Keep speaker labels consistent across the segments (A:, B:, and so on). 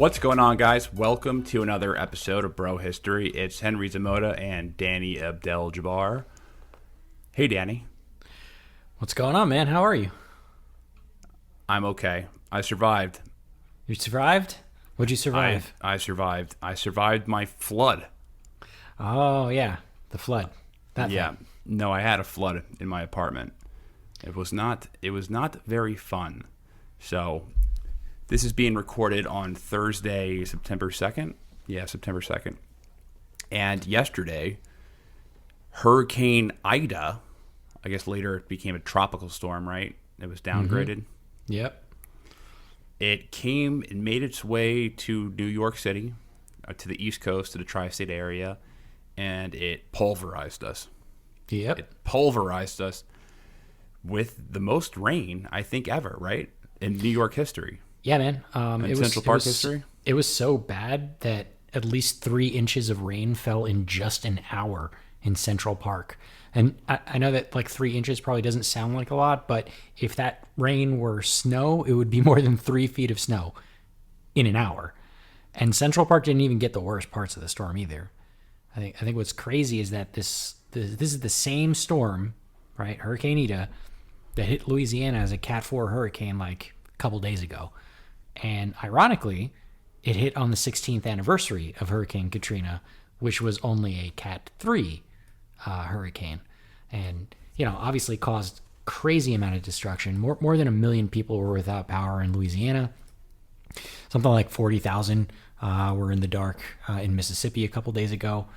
A: What's going on, guys? Welcome to another episode of Bro History. It's Henry Zamota and Danny Abdel-Jabbar. Hey, Danny.
B: What's going on, man? How are you?
A: I'm okay. I survived.
B: You survived? What'd you survive?
A: I survived. I survived my flood.
B: Oh, yeah. The flood. That
A: Yeah.
B: thing.
A: No, I had a flood in my apartment. It was not very fun. So this is being recorded on Thursday, September 2nd. Yeah, September 2nd. And yesterday, Hurricane Ida, I guess later it became a tropical storm, right? It was downgraded.
B: Yep.
A: It came and made its way to New York City, to the East Coast, to the tri-state area, and it pulverized us.
B: Yep.
A: It pulverized us with the most rain, I think, ever, right? In New York history.
B: Yeah, man.
A: In Central Park history?
B: It was so bad that at least 3 inches of rain fell in just an hour in Central Park. And I know that like 3 inches probably doesn't sound like a lot, but if that rain were snow, it would be more than 3 feet of snow in an hour. And Central Park didn't even get the worst parts of the storm either. I think what's crazy is that this is the same storm, right? Hurricane Ida, that hit Louisiana as a Cat 4 hurricane like a couple days ago. And ironically, it hit on the 16th anniversary of Hurricane Katrina, which was only a Cat 3 hurricane. And, you know, obviously caused crazy amount of destruction. More than 1 million people were without power in Louisiana. Something like 40,000 were in the dark in Mississippi a couple days ago.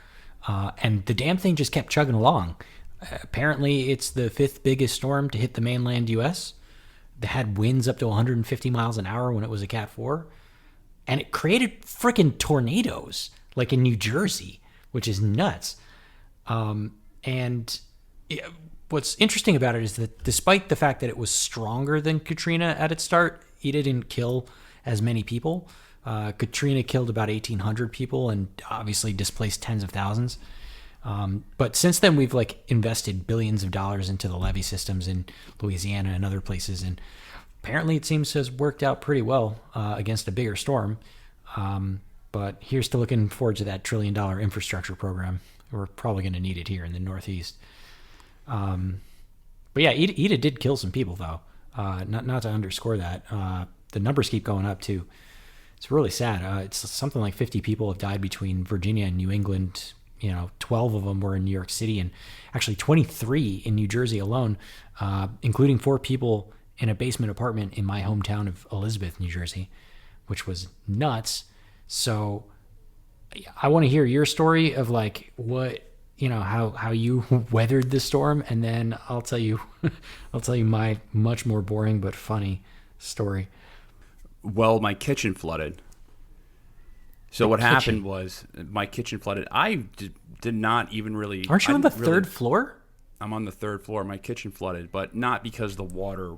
B: And the damn thing just kept chugging along. Apparently, it's the 5th biggest storm to hit the mainland U.S. They had winds up to 150 miles an hour when it was a Cat 4. And it created freaking tornadoes, like in New Jersey, which is nuts. What's interesting about it is that despite the fact that it was stronger than Katrina at its start, it didn't kill as many people. Katrina killed about 1,800 people and obviously displaced tens of thousands. But since then, we've like invested billions of dollars into the levee systems in Louisiana and other places, and apparently it seems to have worked out pretty well against a bigger storm. But here's to looking forward to that $1 trillion infrastructure program. We're probably going to need it here in the Northeast. But yeah, Ida did kill some people, though. Not to underscore that. The numbers keep going up, too. It's really sad. It's something like 50 people have died between Virginia and New England. 12 of them were in New York City, and actually 23 in New Jersey alone, including 4 people in a basement apartment in my hometown of Elizabeth, New Jersey, which was nuts. So I want to hear your story of like what, how you weathered the storm, and then I'll tell you my much more boring but funny story.
A: Well, my kitchen flooded. So what happened was my kitchen flooded. I did not even really...
B: Aren't you on the third floor?
A: I'm on the 3rd floor. My kitchen flooded, but not because the water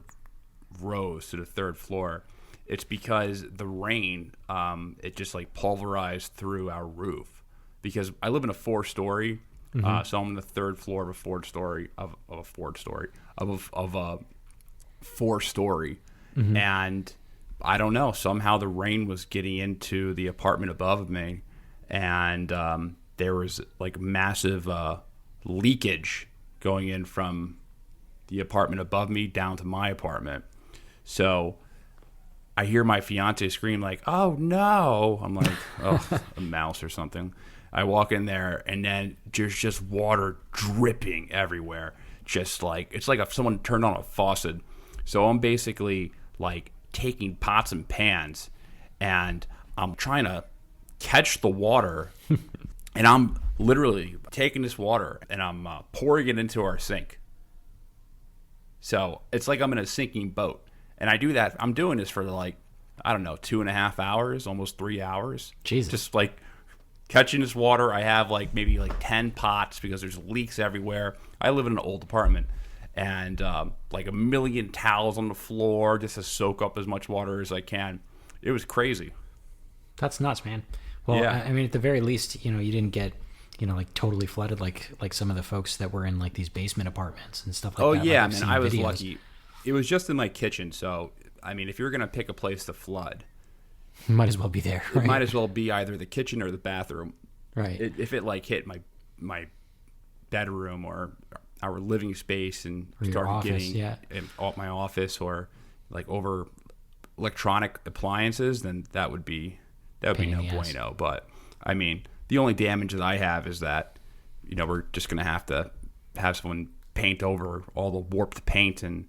A: rose to the 3rd floor. It's because the rain, it just like pulverized through our roof. Because I live in a 4-story, so I'm on the 3rd floor of a 4-story, of a 4-story. And I don't know. Somehow the rain was getting into the apartment above me, and there was like massive leakage going in from the apartment above me down to my apartment. So I hear my fiance scream like, "Oh no!" I'm like, "Oh, a mouse or something." I walk in there, and then there's just water dripping everywhere. Just like it's like if someone turned on a faucet. So I'm basically like taking pots and pans, and I'm trying to catch the water, and I'm literally taking this water and I'm pouring it into our sink. So it's like I'm in a sinking boat, and I do that. I'm doing this for like, I don't know, 2.5 hours, almost 3 hours.
B: Jesus.
A: Just like catching this water. I have like maybe like 10 pots because there's leaks everywhere. I live in an old apartment. And like 1 million towels on the floor just to soak up as much water as I can. It was crazy.
B: That's nuts, man. Well, yeah. I mean, at the very least, you didn't get, like totally flooded like some of the folks that were in like these basement apartments and stuff like that.
A: Oh, yeah,
B: like
A: man, I was lucky. It was just in my kitchen. So, I mean, if you're going to pick a place to flood,
B: Might as well be there.
A: It might as well be either the kitchen or the bathroom.
B: Right.
A: If it like hit my bedroom or our living space and
B: or
A: started
B: office,
A: getting in my office or like over electronic appliances, then that would be no bueno. But I mean, the only damage that I have is that, we're just going to have someone paint over all the warped paint and,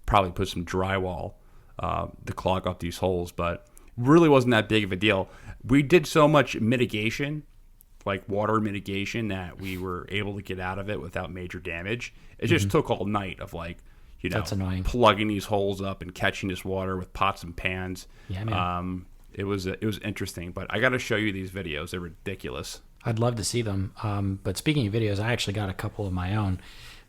A: probably put some drywall to clog up these holes. But really wasn't that big of a deal. We did so much mitigation, like water mitigation, that we were able to get out of it without major damage. It just took all night of like,
B: That's annoying.
A: plugging these holes up and catching this water with pots and pans.
B: Yeah, man.
A: It was interesting, but I got to show you these videos. They're ridiculous.
B: I'd love to see them. But speaking of videos, I actually got a couple of my own.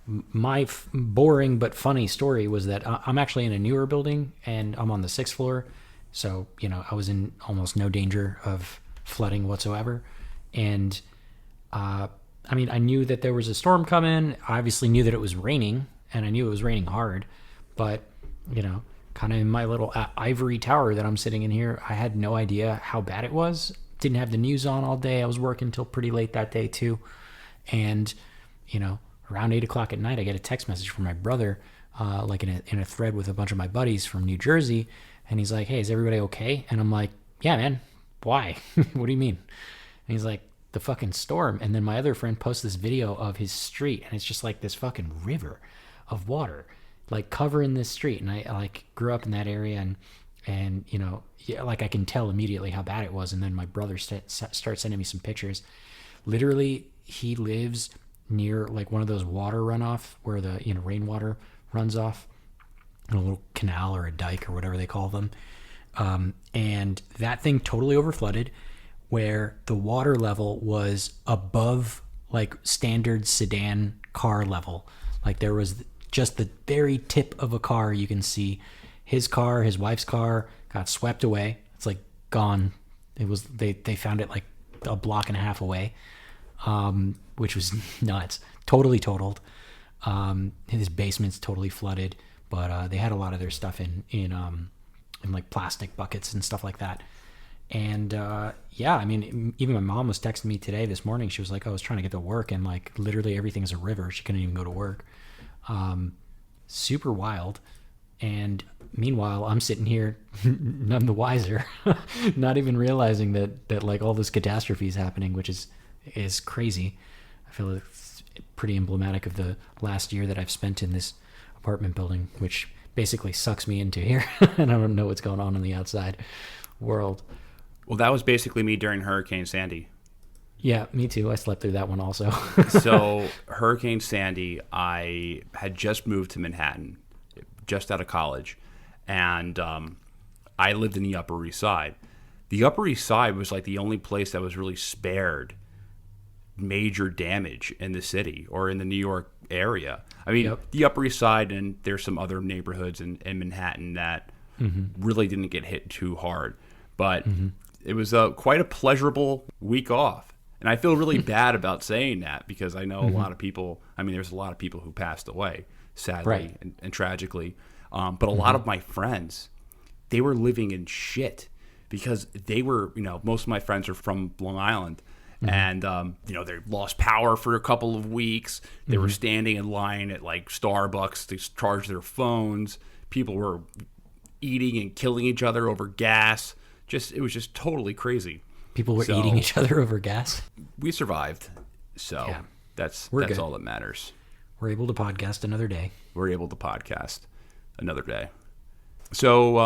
B: My boring but funny story was that I'm actually in a newer building and I'm on the 6th floor. So, I was in almost no danger of flooding whatsoever. And, I knew that there was a storm coming. I obviously knew that it was raining, and I knew it was raining hard. But, kind of in my little ivory tower that I'm sitting in here, I had no idea how bad it was. Didn't have the news on all day. I was working till pretty late that day too. And, around 8 o'clock at night, I get a text message from my brother, like in a thread with a bunch of my buddies from New Jersey. And he's like, "Hey, is everybody okay?" And I'm like, "Yeah, man. Why? What do you mean?" And he's like, "The fucking storm." And then my other friend posts this video of his street, and it's just like this fucking river of water, like covering this street. And I like grew up in that area, and like I can tell immediately how bad it was. And then my brother starts sending me some pictures. Literally, he lives near like one of those water runoff where the rainwater runs off in a little canal or a dike or whatever they call them. And that thing totally overflooded, where the water level was above like standard sedan car level. Like there was just the very tip of a car. You can see his car, his wife's car got swept away. It's like gone. It was, they found it like a block and a half away, which was nuts. Totally totaled. His basement's totally flooded, but they had a lot of their stuff in like plastic buckets and stuff like that. And even my mom was texting me today this morning. She was like, "I was trying to get to work, and like literally everything's a river." She couldn't even go to work. Super wild. And meanwhile, I'm sitting here none the wiser, not even realizing that like all this catastrophe is happening, which is crazy. I feel it's pretty emblematic of the last year that I've spent in this apartment building, which basically sucks me into here, and I don't know what's going on in the outside world.
A: Well, that was basically me during Hurricane Sandy.
B: Yeah, me too. I slept through that one also.
A: So Hurricane Sandy, I had just moved to Manhattan, just out of college, and I lived in the Upper East Side. The Upper East Side was like the only place that was really spared major damage in the city or in the New York area. I mean, The Upper East Side, and there's some other neighborhoods in Manhattan that really didn't get hit too hard. But it was quite a pleasurable week off. And I feel really bad about saying that, because I know a lot of people, there's a lot of people who passed away, sadly and tragically. But a lot of my friends, they were living in shit, because they were, most of my friends are from Long Island. And, they lost power for a couple of weeks. They were standing in line at like Starbucks to charge their phones. People were eating and killing each other over gas. It was just totally crazy.
B: People were eating each other over gas.
A: We survived. So that's all that matters.
B: We're able to podcast another day.
A: So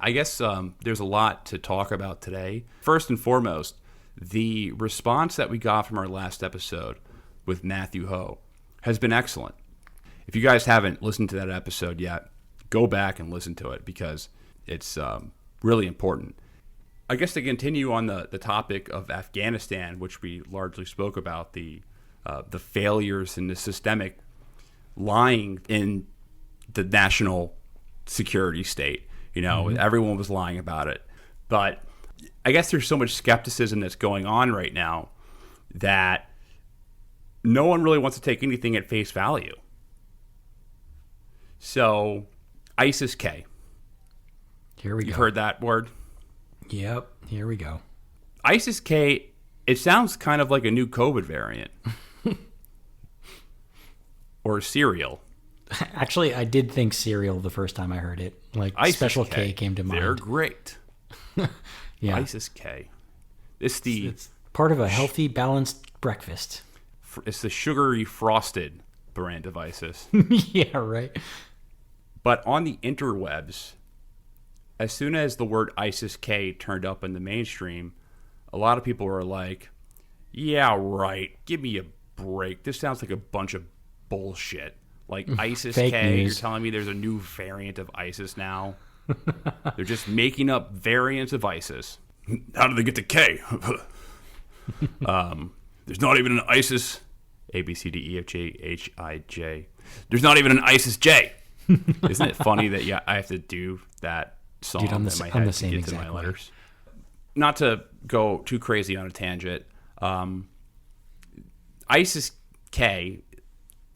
A: I guess there's a lot to talk about today. First and foremost, the response that we got from our last episode with Matthew Ho has been excellent. If you guys haven't listened to that episode yet, go back and listen to it, because it's really important. I guess to continue on the topic of Afghanistan, which we largely spoke about, the failures and the systemic lying in the national security state. Everyone was lying about it. But I guess there's so much skepticism that's going on right now that no one really wants to take anything at face value. So, ISIS-K.
B: Here we go.
A: You've heard that word?
B: Yep, here we go.
A: ISIS-K, it sounds kind of like a new COVID variant. Or cereal.
B: Actually, I did think cereal the first time I heard it. Like
A: ISIS
B: Special K came to mind.
A: They're great.
B: Yeah.
A: ISIS-K. It's
B: part of a healthy, balanced breakfast.
A: It's the sugary frosted brand of ISIS.
B: Yeah, right.
A: But on the interwebs, as soon as the word ISIS-K turned up in the mainstream, a lot of people were like, yeah, right, give me a break. This sounds like a bunch of bullshit. Like ISIS-K, you're telling me there's a new variant of ISIS now? They're just making up variants of ISIS. How did they get to K? There's not even an ISIS A, B, C, D, E, F, G, H, I, J. There's not even an ISIS J. Isn't it funny that I have to do that song in my head to get to my letters? Not to go too crazy on a tangent, ISIS-K,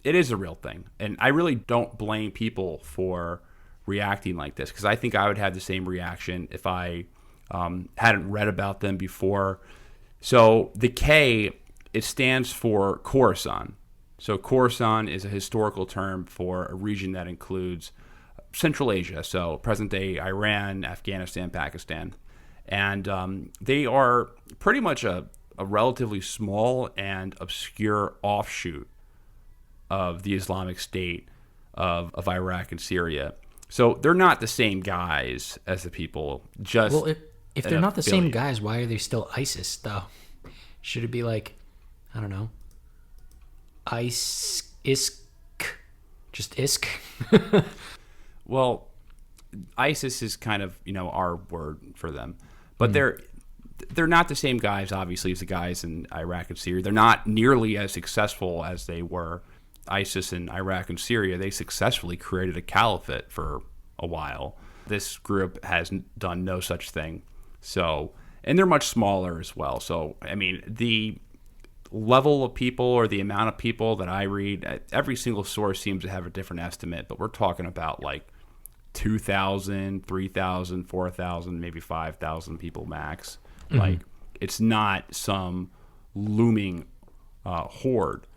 A: it is a real thing. And I really don't blame people for reacting like this, because I think I would have the same reaction if I hadn't read about them before. So the K, it stands for Khorasan. So Khorasan is a historical term for a region that includes Central Asia, so present-day Iran, Afghanistan, Pakistan. And they are pretty much a relatively small and obscure offshoot of the Islamic State of Iraq and Syria. So they're not the same guys as the people. Just
B: well, if they're not the same guys, why are they still ISIS, though? Should it be like, I don't know, ISK? Just ISK?
A: Well, ISIS is kind of, our word for them. But they're not the same guys, obviously, as the guys in Iraq and Syria. They're not nearly as successful as they were. ISIS in Iraq and Syria, they successfully created a caliphate for a while. This group has done no such thing. So, and they're much smaller as well. So, I mean, the level of people or the amount of people that I read, every single source seems to have a different estimate, but we're talking about like 2,000, 3,000, 4,000, maybe 5,000 people max. Mm-hmm. Like, it's not some looming horde.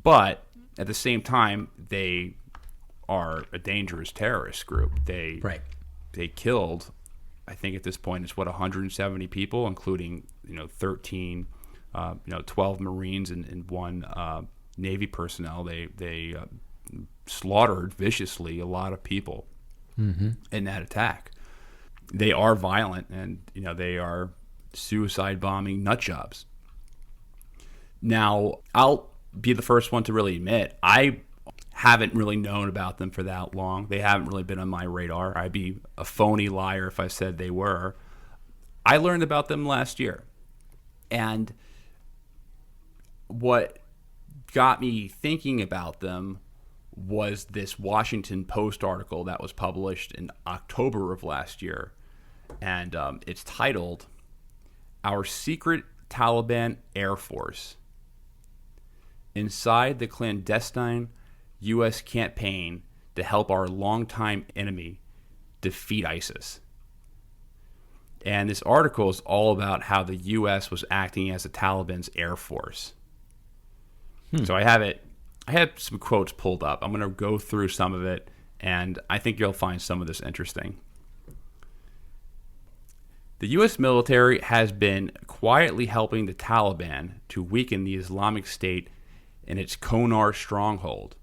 A: But at the same time, they are a dangerous terrorist group. They killed, I think at this point, it's 170 people, including 13, 12 Marines and one Navy personnel. They slaughtered viciously a lot of people in that attack. They are violent, and they are suicide bombing nut jobs. Now, I'll be the first one to really admit, I haven't really known about them for that long. They haven't really been on my radar. I'd be a phony liar if I said they were. I learned about them last year. And what got me thinking about them was this Washington Post article that was published in October of last year. And it's titled, "Our Secret Taliban Air Force. Inside the Clandestine U.S. Campaign to Help Our Longtime Enemy Defeat ISIS." And this article is all about how the U.S. was acting as the Taliban's air force. So I have some quotes pulled up. I'm going to go through some of it, and I think you'll find some of this interesting. The U.S. military has been quietly helping the Taliban to weaken the Islamic State in its Konar stronghold.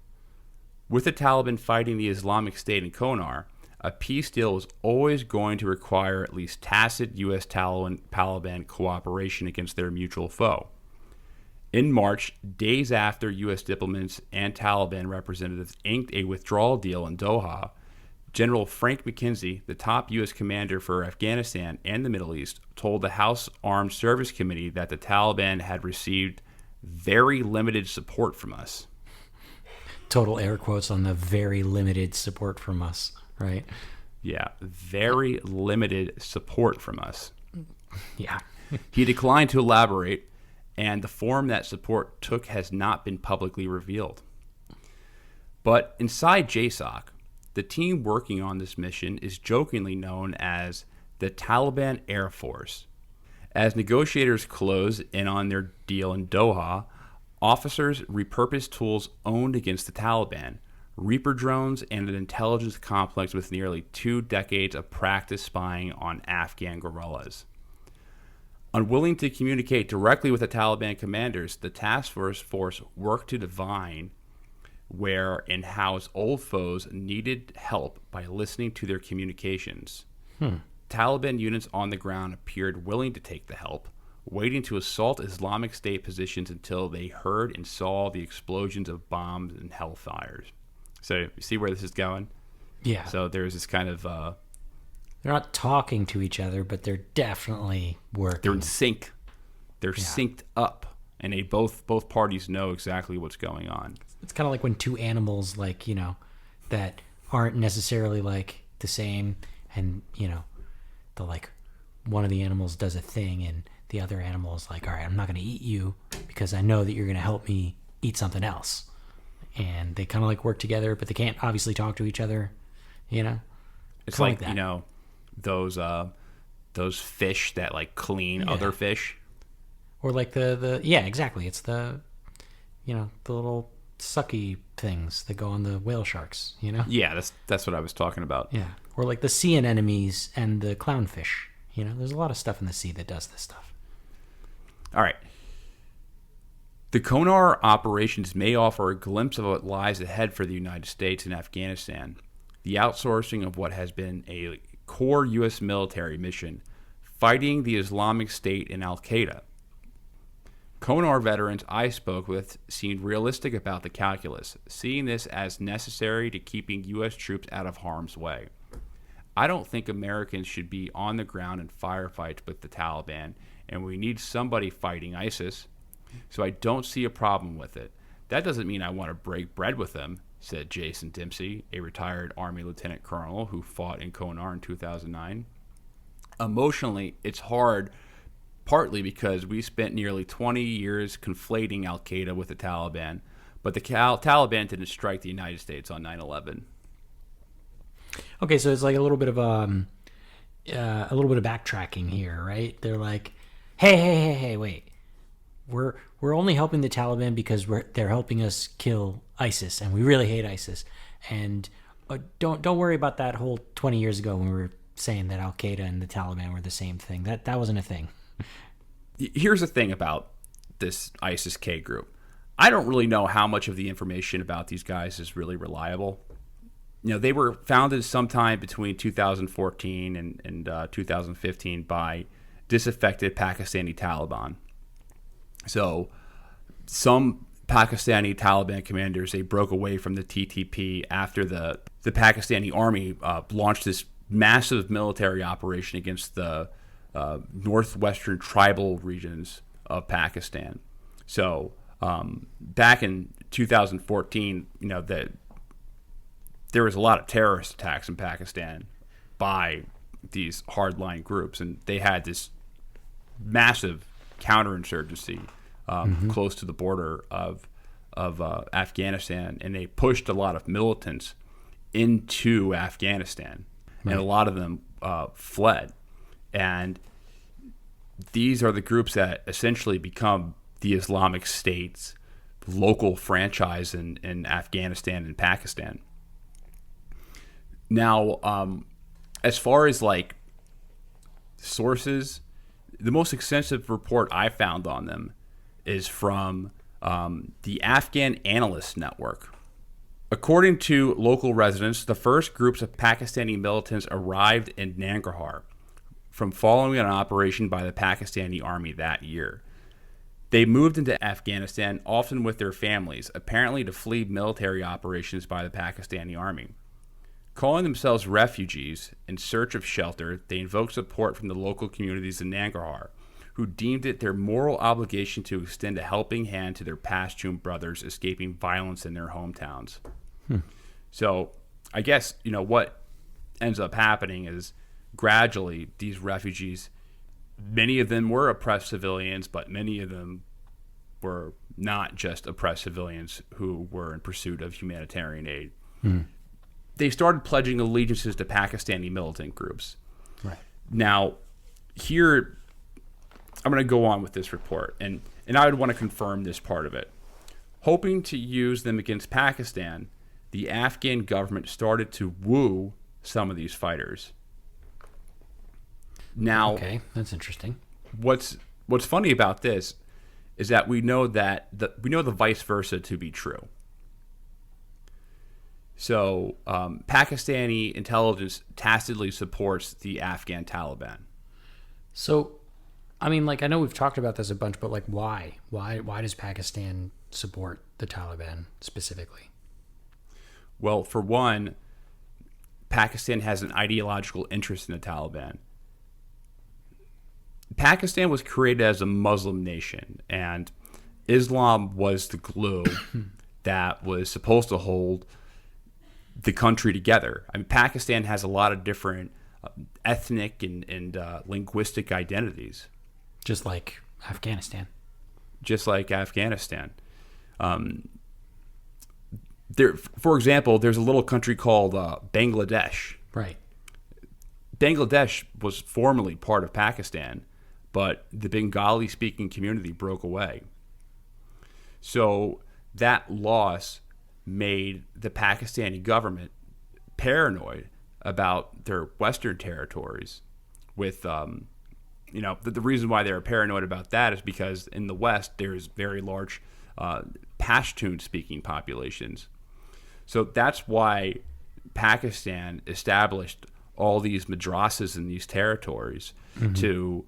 A: With the Taliban fighting the Islamic State in Konar, a peace deal was always going to require at least tacit U.S. Taliban cooperation against their mutual foe. In March, days after U.S. diplomats and Taliban representatives inked a withdrawal deal in Doha, General Frank McKenzie, the top U.S. commander for Afghanistan and the Middle East, told the House Armed Service Committee that the Taliban had received very limited support from us.
B: Total air quotes on the very limited support from us, right?
A: Yeah, very limited support from us.
B: Yeah.
A: He declined to elaborate, and the form that support took has not been publicly revealed. But inside JSOC, the team working on this mission is jokingly known as the Taliban Air Force. As negotiators close in on their deal in Doha, officers repurposed tools owned against the Taliban, Reaper drones, and an intelligence complex with nearly 2 decades of practice spying on Afghan guerrillas. Unwilling to communicate directly with the Taliban commanders, the task force worked to divine where and how its old foes needed help by listening to their communications. Taliban units on the ground appeared willing to take the help, waiting to assault Islamic State positions until they heard and saw the explosions of bombs and hellfires. So you see where this is going?
B: Yeah.
A: So there's this kind of...
B: they're not talking to each other, but they're definitely working.
A: They're in sync. They're synced up, and they both parties know exactly what's going on.
B: It's kind of like when two animals, like, that aren't necessarily like the same, and the like one of the animals does a thing, and the other animal is like, all right, I'm not going to eat you because I know that you're going to help me eat something else. And they kind of like work together, but they can't obviously talk to each other.
A: It's like that. Those fish that like clean other fish,
B: or like the yeah, exactly. It's the the little sucky things that go on the whale sharks.
A: Yeah, that's what I was talking about.
B: Yeah, or like the sea anemones and the clownfish. There's a lot of stuff in the sea that does this stuff.
A: All right. The Konar operations may offer a glimpse of what lies ahead for the United States in Afghanistan. The outsourcing of what has been a core U.S. military mission, fighting the Islamic State and Al-Qaeda. Konar veterans I spoke with seemed realistic about the calculus, seeing this as necessary to keeping U.S. troops out of harm's way. I don't think Americans should be on the ground in firefights with the Taliban, and we need somebody fighting ISIS. So I don't see a problem with it. That doesn't mean I want to break bread with them, said Jason Dempsey, a retired Army lieutenant colonel who fought in Konar in 2009. Emotionally, it's hard, partly because we spent nearly 20 years conflating Al-Qaeda with the Taliban, but the Taliban didn't strike the United States on 9/11.
B: Okay, so it's like a little bit of backtracking here, right? They're like, hey, wait. We're only helping the Taliban because they're helping us kill ISIS, and we really hate ISIS. And don't worry about that whole 20 years ago when we were saying that Al Qaeda and the Taliban were the same thing. That wasn't a thing.
A: Here's the thing about this ISIS-K group. I don't really know how much of the information about these guys is really reliable. They were founded sometime between 2014 and 2015 by disaffected Pakistani Taliban. So some Pakistani Taliban commanders, they broke away from the TTP after the Pakistani army launched this massive military operation against the northwestern tribal regions of Pakistan. So back in 2014, there was a lot of terrorist attacks in Pakistan by these hardline groups, and they had this massive counterinsurgency close to the border of Afghanistan, and they pushed a lot of militants into Afghanistan, and a lot of them fled. And these are the groups that essentially become the Islamic State's local franchise in Afghanistan and Pakistan. Now, as far as like sources, the most extensive report I found on them is from the Afghan Analyst Network. According to local residents, the first groups of Pakistani militants arrived in Nangarhar from following an operation by the Pakistani army that year. They moved into Afghanistan, often with their families, apparently to flee military operations by the Pakistani army. Calling themselves refugees in search of shelter, they invoked support from the local communities in Nangarhar, who deemed it their moral obligation to extend a helping hand to their Pashtun brothers escaping violence in their hometowns. So I guess, what ends up happening is gradually these refugees, many of them were oppressed civilians, but many of them were not just oppressed civilians who were in pursuit of humanitarian aid. They started pledging allegiances to Pakistani militant groups.
B: Right.
A: Now, here, I'm going to go on with this report, and I would want to confirm this part of it. Hoping to use them against Pakistan, the Afghan government started to woo some of these fighters. Now,
B: okay, that's interesting.
A: What's funny about this is that we know the vice versa to be true. So Pakistani intelligence tacitly supports the Afghan Taliban.
B: So, I mean, like, I know we've talked about this a bunch, but like, why? Why does Pakistan support the Taliban specifically?
A: Well, for one, Pakistan has an ideological interest in the Taliban. Pakistan was created as a Muslim nation, and Islam was the glue that was supposed to hold the country together. I mean, Pakistan has a lot of different ethnic and linguistic identities.
B: Just like Afghanistan.
A: For example, there's a little country called Bangladesh.
B: Right.
A: Bangladesh was formerly part of Pakistan, but the Bengali-speaking community broke away. So that loss made the Pakistani government paranoid about their Western territories. With, the reason why they were paranoid about that is because in the West there's very large Pashtun-speaking populations. So that's why Pakistan established all these madrasas in these territories to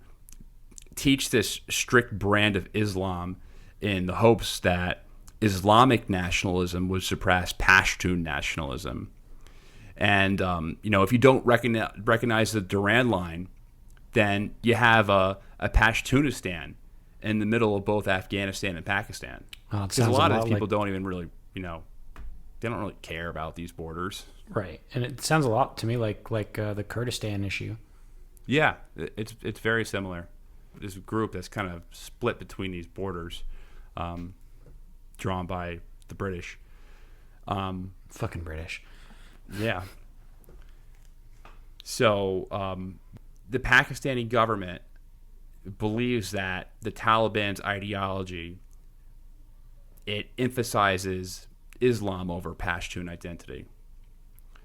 A: teach this strict brand of Islam in the hopes that Islamic nationalism would surpass Pashtun nationalism. And, if you don't recognize the Durand Line, then you have a Pashtunistan in the middle of both Afghanistan and Pakistan. Because a lot of these people don't even really, they don't really care about these borders.
B: Right. And it sounds a lot to me like the Kurdistan issue.
A: Yeah, it's very similar. There's a group that's kind of split between these borders, drawn by the British.
B: Fucking British.
A: Yeah. So the Pakistani government believes that the Taliban's ideology, it emphasizes Islam over Pashtun identity.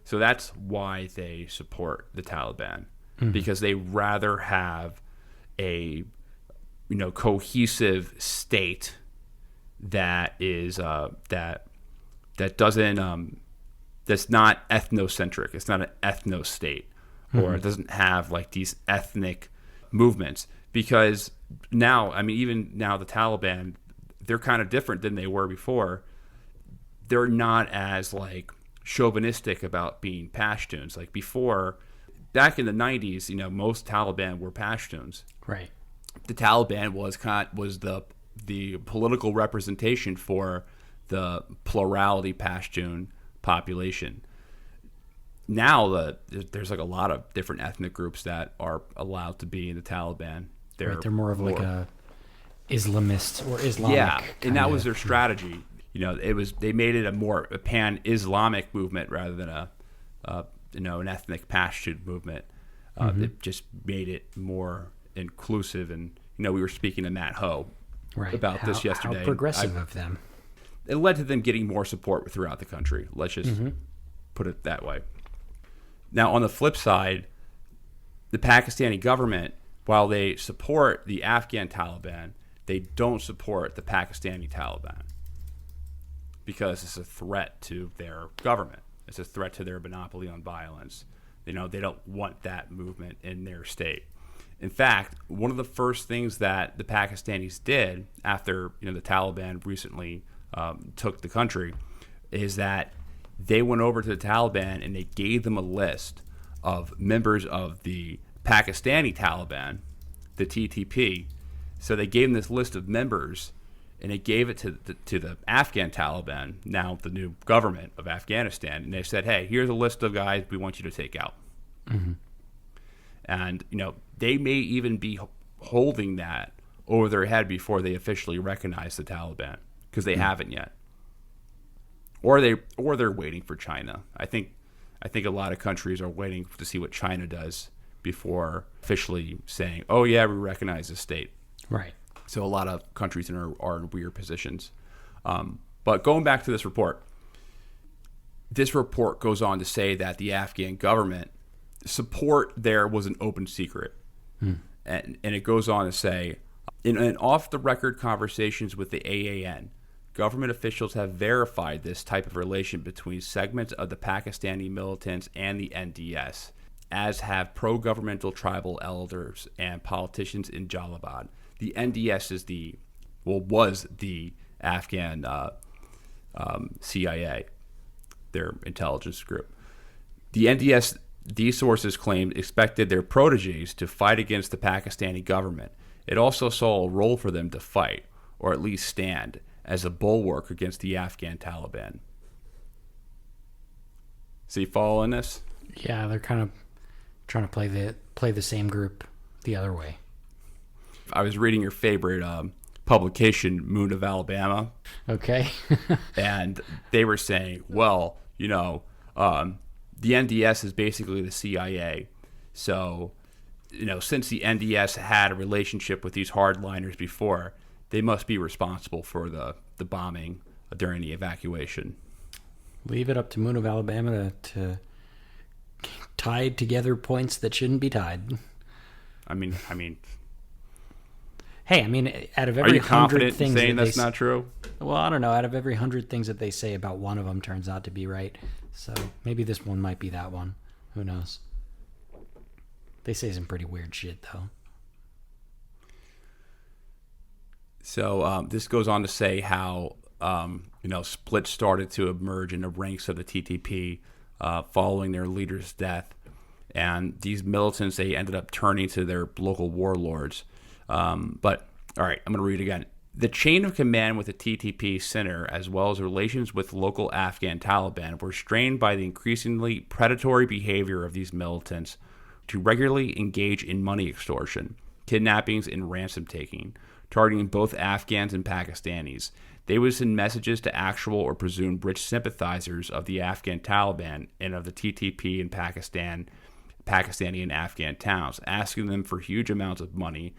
A: So that's why they support the Taliban, because they rather have a cohesive state that is that doesn't that's not ethnocentric. It's not an ethno state, or it doesn't have like these ethnic movements. Because now, I mean, even now, the Taliban, they're kind of different than they were before. They're not as like chauvinistic about being Pashtuns. Like before, back in the 90s, most Taliban were Pashtuns.
B: Right.
A: The Taliban was the political representation for the plurality Pashtun population. Now there's like a lot of different ethnic groups that are allowed to be in the Taliban.
B: They're more of like a Islamist or Islamic.
A: Yeah, and that was their strategy. They made it a pan-Islamic movement rather than an ethnic Pashtun movement. It just made it more inclusive. And we were speaking to Matt Ho about this yesterday.
B: How progressive of them.
A: It led to them getting more support throughout the country. Let's just put it that way. Now, on the flip side, the Pakistani government, while they support the Afghan Taliban, they don't support the Pakistani Taliban because it's a threat to their government. It's a threat to their monopoly on violence. They don't want that movement in their state. In fact, one of the first things that the Pakistanis did after the Taliban recently took the country is that they went over to the Taliban and they gave them a list of members of the Pakistani Taliban, the TTP. So they gave them this list of members, and they gave it to the Afghan Taliban, now the new government of Afghanistan, and they said, hey, here's a list of guys we want you to take out. And, they may even be holding that over their head before they officially recognize the Taliban, because they haven't yet. Or they're waiting for China. I think a lot of countries are waiting to see what China does before officially saying, oh, yeah, we recognize the state.
B: Right.
A: So a lot of countries are in weird positions. But going back to this report goes on to say that the Afghan government support there was an open secret. And it goes on to say, in off-the-record conversations with the AAN, government officials have verified this type of relation between segments of the Pakistani militants and the NDS, as have pro-governmental tribal elders and politicians in Jalabad. The NDS was the Afghan CIA, their intelligence group. The NDS, these sources claimed, expected their proteges to fight against the Pakistani government. It also saw a role for them to fight, or at least stand, as a bulwark against the Afghan Taliban. So you following this?
B: Yeah, they're kind of trying to play the same group the other way.
A: I was reading your favorite publication, Moon of Alabama.
B: Okay.
A: And they were saying, well, the NDS is basically the CIA. So, since the NDS had a relationship with these hardliners before, they must be responsible for the bombing during the evacuation. Leave
B: it up to Moon of Alabama to tie together points that shouldn't be tied.
A: I mean,
B: hey, out of
A: every 100 things, are you confident in saying that's not true?
B: Well, I don't know. Out of every 100 things that they say, about one of them turns out to be right. So maybe this one might be that one. Who knows? They say some pretty weird shit, though.
A: So this goes on to say how splits started to emerge in the ranks of the TTP following their leader's death, and these militants, they ended up turning to their local warlords. But all right, I'm going to read it again. The chain of command with the TTP center, as well as relations with local Afghan Taliban, were strained by the increasingly predatory behavior of these militants to regularly engage in money extortion, kidnappings, and ransom taking, targeting both Afghans and Pakistanis. They would send messages to actual or presumed rich sympathizers of the Afghan Taliban and of the TTP in Pakistani and Afghan towns, asking them for huge amounts of money.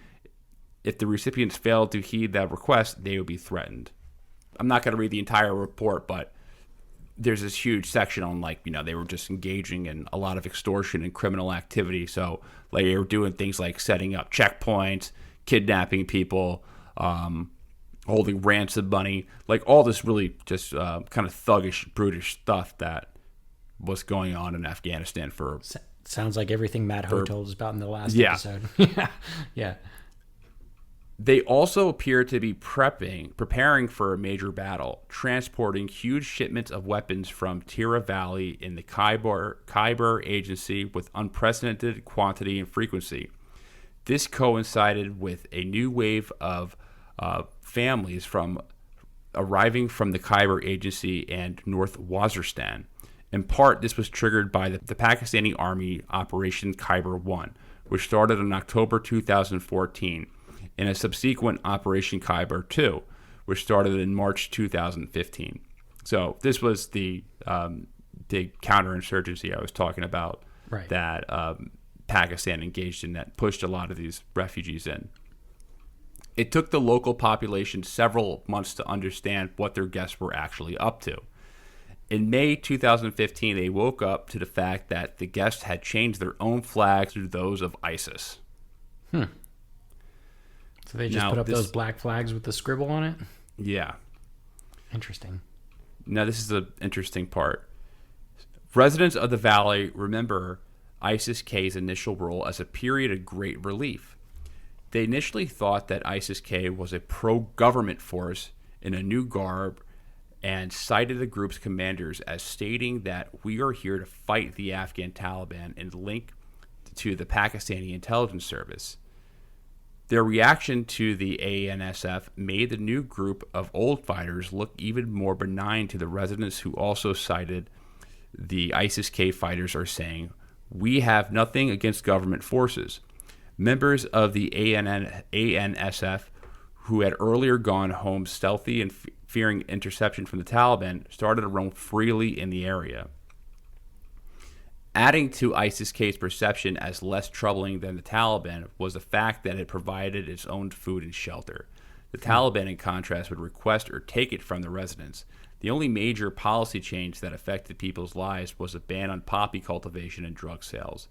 A: If the recipients failed to heed that request, they would be threatened. I'm not going to read the entire report, but there's this huge section on, they were just engaging in a lot of extortion and criminal activity. So, they were doing things like setting up checkpoints, kidnapping people, holding ransom money, all this really just kind of thuggish, brutish stuff that was going on in Afghanistan for...
B: Sounds like everything Matt Ho told us about in the last episode. Yeah.
A: They also appear to be preparing for a major battle, transporting huge shipments of weapons from Tira Valley in the Khyber Agency with unprecedented quantity and frequency. This coincided with a new wave of families arriving from the Khyber Agency and North Waziristan. In part, this was triggered by the Pakistani Army Operation Khyber 1, which started in October 2014, and a subsequent Operation Khyber 2, which started in March 2015. So this was the counterinsurgency I was talking about,
B: right,
A: that Pakistan engaged in that pushed a lot of these refugees in. It took the local population several months to understand what their guests were actually up to. In May 2015, they woke up to the fact that the guests had changed their own flags to those of ISIS.
B: So they just put up those black flags with the scribble on it?
A: Yeah.
B: Interesting.
A: Now, this is the interesting part. Residents of the valley remember ISIS-K's initial role as a period of great relief. They initially thought that ISIS-K was a pro-government force in a new garb and cited the group's commanders as stating that we are here to fight the Afghan Taliban and link to the Pakistani intelligence service. Their reaction to the ANSF made the new group of old fighters look even more benign to the residents, who also cited the ISIS-K fighters are saying, "We have nothing against government forces." Members of the ANSF, who had earlier gone home stealthy and fearing interception from the Taliban, started to roam freely in the area. Adding to ISIS-K's perception as less troubling than the Taliban was the fact that it provided its own food and shelter. The Taliban, in contrast, would request or take it from the residents. The only major policy change that affected people's lives was a ban on poppy cultivation and drug sales.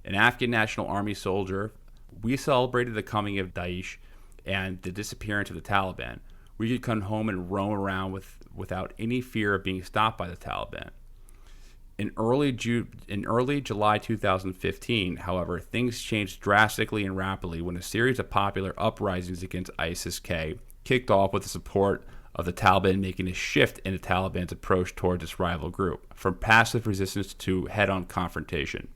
A: An Afghan National Army soldier, we celebrated the coming of Daesh and the disappearance of the Taliban. We could come home and roam around without any fear of being stopped by the Taliban. In early July 2015, however, things changed drastically and rapidly when a series of popular uprisings against ISIS-K kicked off with the support of the Taliban making a shift in the Taliban's approach towards its rival group, from passive resistance to head-on confrontation.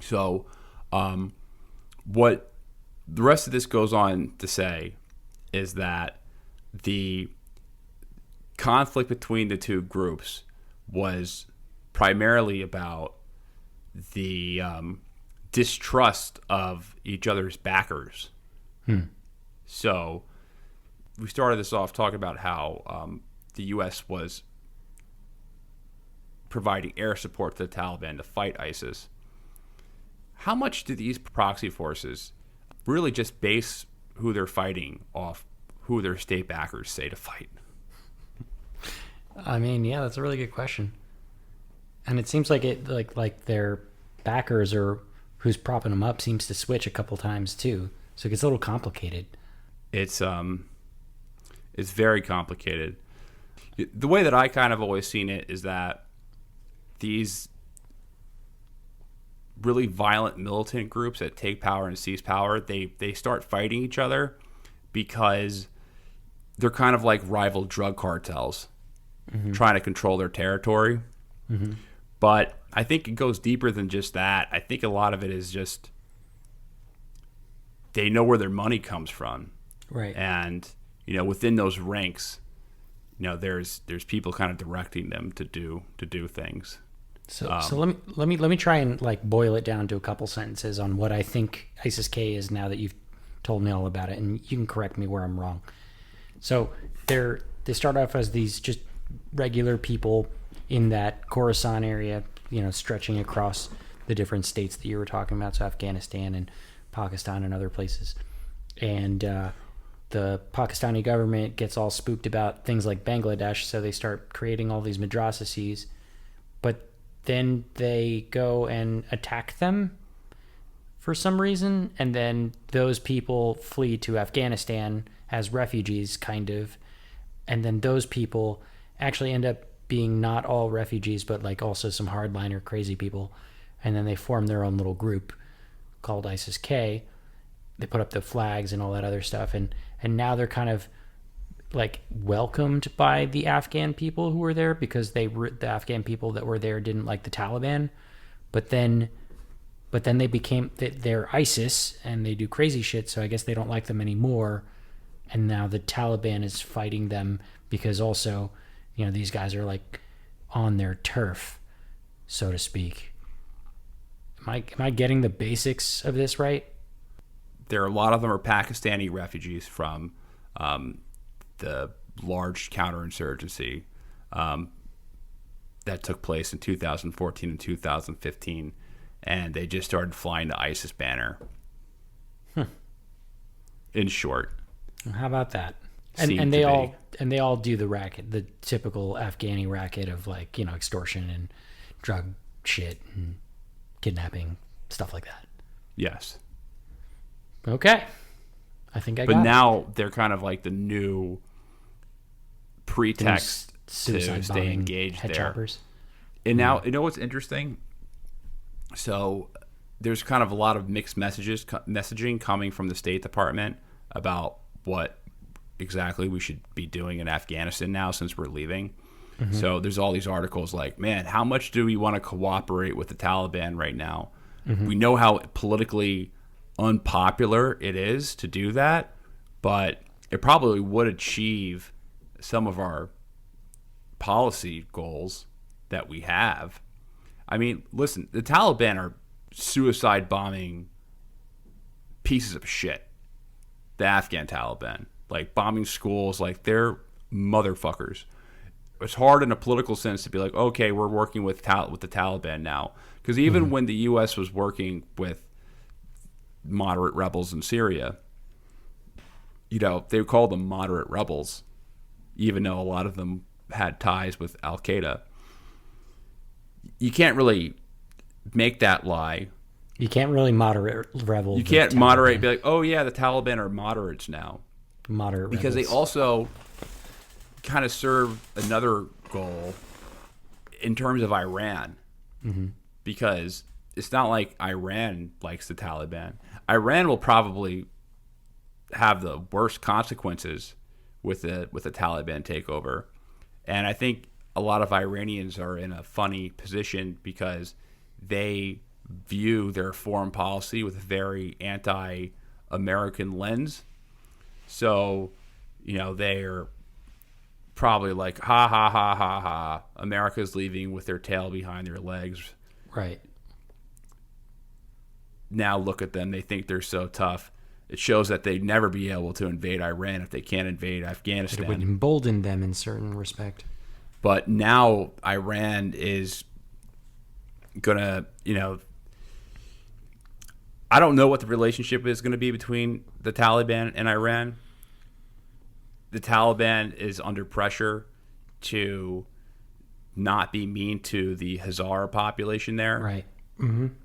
A: So, what the rest of this goes on to say is that the conflict between the two groups was primarily about the distrust of each other's backers. So we started this off talking about how the U.S. was providing air support to the Taliban to fight ISIS. How much do these proxy forces really just base who they're fighting off who their state backers say to fight?
B: I mean, yeah, that's a really good question. And it seems like their backers or who's propping them up seems to switch a couple times too. So it gets a little complicated.
A: It's very complicated. The way that I kind of always seen it is that these really violent militant groups that take power and seize power, they start fighting each other because they're kind of like rival drug cartels trying to control their territory. But I think it goes deeper than just that. I think a lot of it is just they know where their money comes from.
B: Right.
A: And, within those ranks, there's people kind of directing them to do things.
B: So let me try and boil it down to a couple sentences on what I think ISIS-K is now that you've told me all about it, and you can correct me where I'm wrong. So they start off as these just regular people in that Khorasan area, stretching across the different states that you were talking about, so Afghanistan and Pakistan and other places. And the Pakistani government gets all spooked about things like Bangladesh, so they start creating all these madrasasis. But then they go and attack them for some reason, and then those people flee to Afghanistan as refugees, kind of. And then those people actually end up being not all refugees, but also some hardliner crazy people. And then they form their own little group called ISIS-K. They put up the flags and all that other stuff. And now they're kind of welcomed by the Afghan people who were there because the Afghan people that were there didn't like the Taliban. But then they became, they're ISIS and they do crazy shit. So I guess they don't like them anymore. And now the Taliban is fighting them because also, these guys are on their turf, so to speak. Am I getting the basics of this right?
A: A lot of them are Pakistani refugees from the large counterinsurgency that took place in 2014 and 2015, and they just started flying the ISIS banner. In short.
B: How about that? And they all do the racket, the typical Afghani racket of extortion and drug shit and kidnapping, stuff like that.
A: Yes.
B: Okay. I think I got it.
A: But now they're kind of the new pretext to stay engaged
B: head
A: there.
B: choppers.
A: And now, what's interesting? So there's kind of a lot of mixed messaging coming from the State Department about what exactly we should be doing in Afghanistan now since we're leaving. So there's all these articles man, how much do we want to cooperate with the Taliban right now? We know how politically unpopular it is to do that, but it probably would achieve some of our policy goals that we have. I mean, listen, the Taliban are suicide bombing pieces of shit. The Afghan Taliban, bombing schools, they're motherfuckers. it's hard in a political sense to be like, okay, we're working with the Taliban now, because even when the U.S. was working with moderate rebels in Syria, they called them moderate rebels, even though a lot of them had ties with Al Qaeda. You can't really make that lie.
B: You can't really moderate rebels.
A: You can't moderate, be like, oh yeah, the Taliban are moderates now.
B: Moderate
A: because
B: rebels.
A: they also kind of serve another goal in terms of Iran. Because it's not like Iran likes the Taliban. Iran will probably have the worst consequences with the Taliban takeover. And I think a lot of Iranians are in a funny position because they view their foreign policy with a very anti-American lens. So, they're probably like, ha, ha, ha, ha, ha. America's leaving with their tail behind their legs.
B: Right.
A: Now look at them. They think they're so tough. It shows that they'd never be able to invade Iran if they can't invade Afghanistan.
B: It would embolden them in certain respect.
A: But now Iran is going to, I don't know what the relationship is going to be between the Taliban and Iran. The Taliban is under pressure to not be mean to the Hazara population there.
B: Right.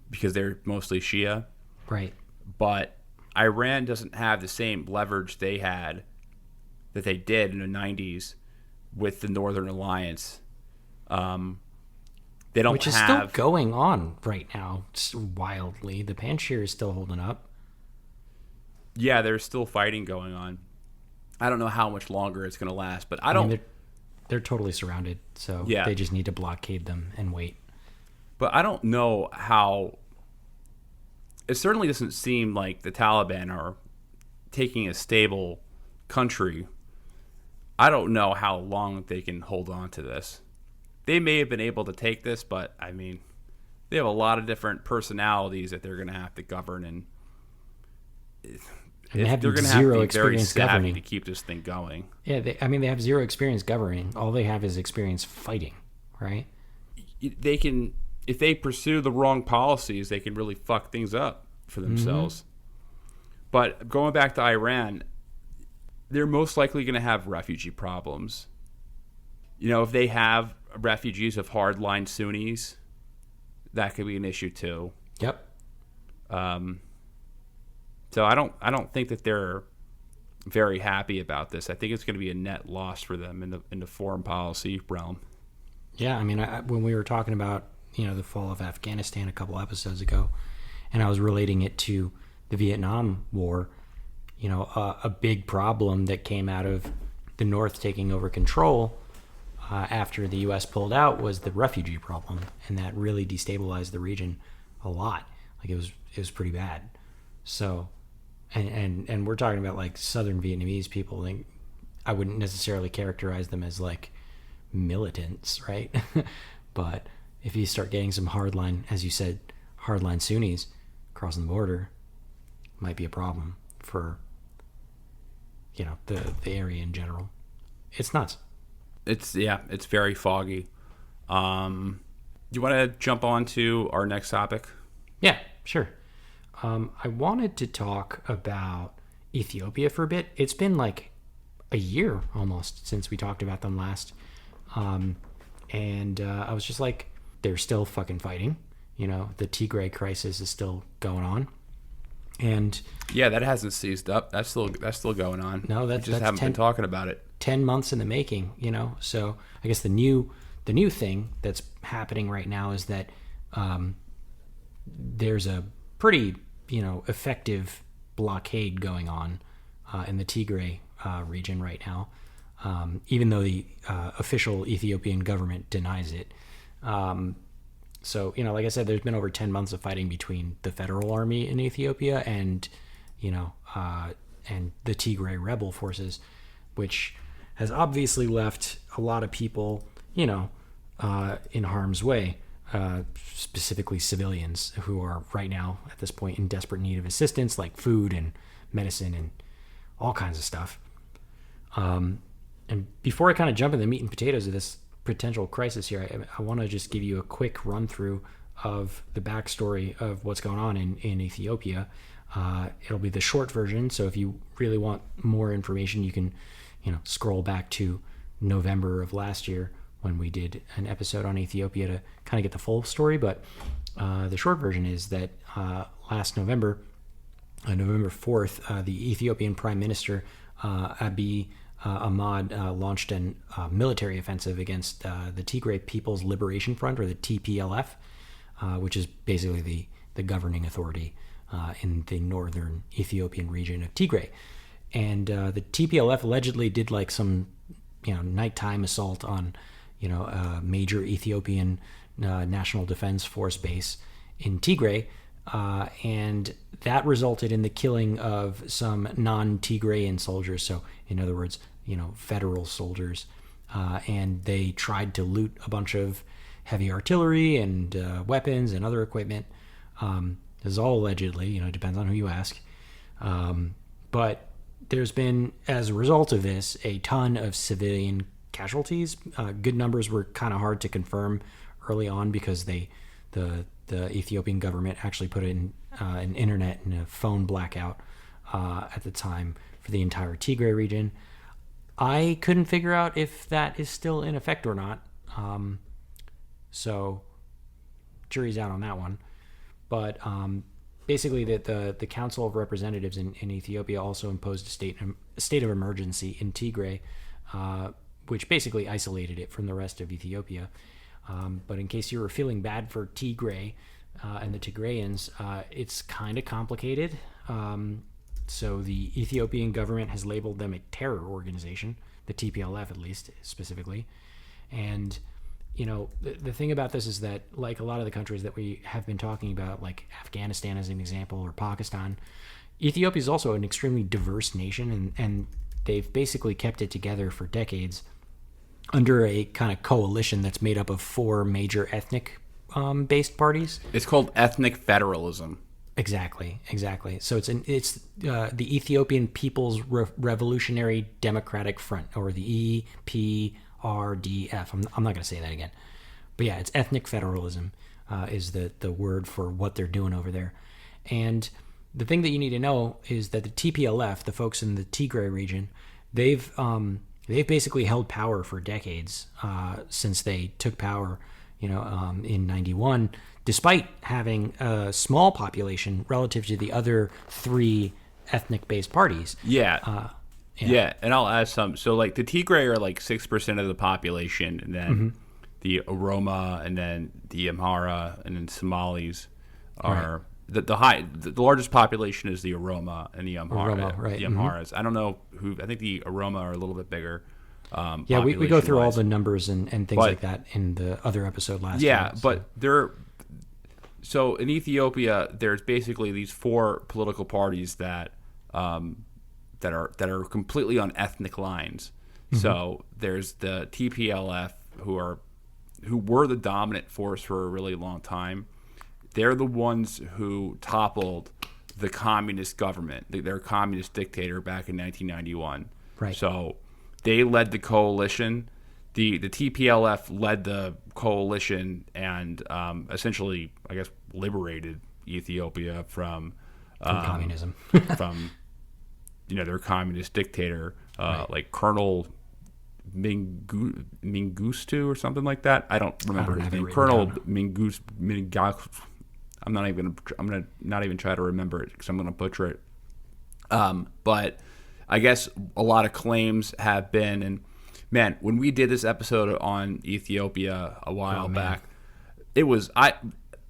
A: Because they're mostly Shia.
B: Right.
A: But Iran doesn't have the same leverage they had that they did in the 90s with the Northern Alliance. They don't
B: Which is still going on right now, wildly. The Panjshir is still holding up.
A: Yeah, there's still fighting going on. I don't know how much longer it's going to last, but I
B: mean, they're totally surrounded, so they just need to blockade them and wait.
A: But I don't know how. It certainly doesn't seem like the Taliban are taking a stable country. I don't know how long they can hold on to this. They may have been able to take this, but I mean, they have a lot of different personalities that they're going to have to govern, and
B: they have
A: they're going to have to be very savvy to keep this thing going.
B: Yeah, they have zero experience governing. All they have is experience fighting, right?
A: They can, if they pursue the wrong policies, they can really fuck things up for themselves. But going back to Iran, they're most likely going to have refugee problems. If they have refugees of hardline Sunnis, that could be an issue too.
B: Yep.
A: So I don't think that they're very happy about this. I think it's going to be a net loss for them in the foreign policy realm.
B: Yeah, I mean, when we were talking about the fall of Afghanistan a couple episodes ago, and I was relating it to the Vietnam War, a big problem that came out of the North taking over control after the U.S. pulled out was the refugee problem, and that really destabilized the region a lot. Like it was pretty bad. So, and we're talking about like Southern Vietnamese people. I wouldn't necessarily characterize them as like militants, right? But if you start getting some hardline, as you said, hardline Sunnis crossing the border, might be a problem for the area in general. It's nuts.
A: It's very foggy. Do you want to jump on to our next topic?
B: Yeah, sure. I wanted to talk about Ethiopia for a bit. It's been like a year almost since we talked about them last. And I was just like, they're still fucking fighting. The Tigray crisis is still going on. And
A: yeah, that hasn't seized up. That's still going on.
B: No,
A: we just haven't been talking about it.
B: 10 months in the making, So I guess the new thing that's happening right now is that there's a pretty effective blockade going on in the Tigray region right now, even though the official Ethiopian government denies it. So, like I said, there's been over 10 months of fighting between the federal army in Ethiopia and the Tigray rebel forces, which has obviously left a lot of people, in harm's way, specifically civilians who are right now at this point in desperate need of assistance, like food and medicine and all kinds of stuff. And before I kind of jump in the meat and potatoes of this potential crisis here, I want to just give you a quick run through of the backstory of what's going on in Ethiopia. It'll be the short version, so if you really want more information, you can, scroll back to November of last year when we did an episode on Ethiopia to kind of get the full story. But the short version is that last November, November 4th, the Ethiopian Prime Minister Abiy Ahmed launched a military offensive against the Tigray People's Liberation Front, or the TPLF, which is basically the governing authority in the northern Ethiopian region of Tigray. And the TPLF allegedly did like some, nighttime assault on, a major Ethiopian National Defense Force base in Tigray. And that resulted in the killing of some non-Tigrayan soldiers. So, in other words, federal soldiers. And they tried to loot a bunch of heavy artillery and weapons and other equipment. This is all allegedly, it depends on who you ask. But there's been, as a result of this, a ton of civilian casualties. Good numbers were kind of hard to confirm early on because the Ethiopian government actually put in an internet and a phone blackout at the time for the entire Tigray region. I couldn't figure out if that is still in effect or not. So jury's out on that one. But basically, the Council of Representatives in Ethiopia also imposed a state of emergency in Tigray, which basically isolated it from the rest of Ethiopia. But in case you were feeling bad for Tigray and the Tigrayans, it's kind of complicated. So the Ethiopian government has labeled them a terror organization, the TPLF at least specifically. And the thing about this is that, like a lot of the countries that we have been talking about, like Afghanistan as an example, or Pakistan, Ethiopia is also an extremely diverse nation, and they've basically kept it together for decades under a kind of coalition that's made up of four major ethnic based parties.
A: It's called ethnic federalism.
B: Exactly. So it's the Ethiopian People's Revolutionary Democratic Front, or the EPRDF. I'm not going to say that again, but yeah, it's ethnic federalism is the word for what they're doing over there. And the thing that you need to know is that the TPLF, the folks in the Tigray region, they've basically held power for decades since they took power, in 91. Despite having a small population relative to the other three ethnic-based parties.
A: Yeah, and I'll add some. So, like, the Tigray are like 6% of the population, and then the Oroma, and then the Amhara, and then Somalis are the largest population is the Oroma and the Amhara. The Amharas. I don't know who. I think the Oroma are a little bit bigger.
B: We go through all the numbers and things like that in the other episode last year.
A: Yeah, but they're. So in Ethiopia, there's basically these four political parties that are completely on ethnic lines. So there's the TPLF, who were the dominant force for a really long time. They're the ones who toppled the communist government, their communist dictator, back in 1991.
B: Right.
A: So they led the coalition. The TPLF led the coalition and essentially, I guess, liberated Ethiopia from
B: communism,
A: from their communist dictator, like Colonel Mengistu or something like that. I don't remember his name. Colonel Mengistu. I'm gonna not even try to remember it because I'm gonna butcher it. But I guess a lot of claims have been, and man, when we did this episode on Ethiopia a while back, I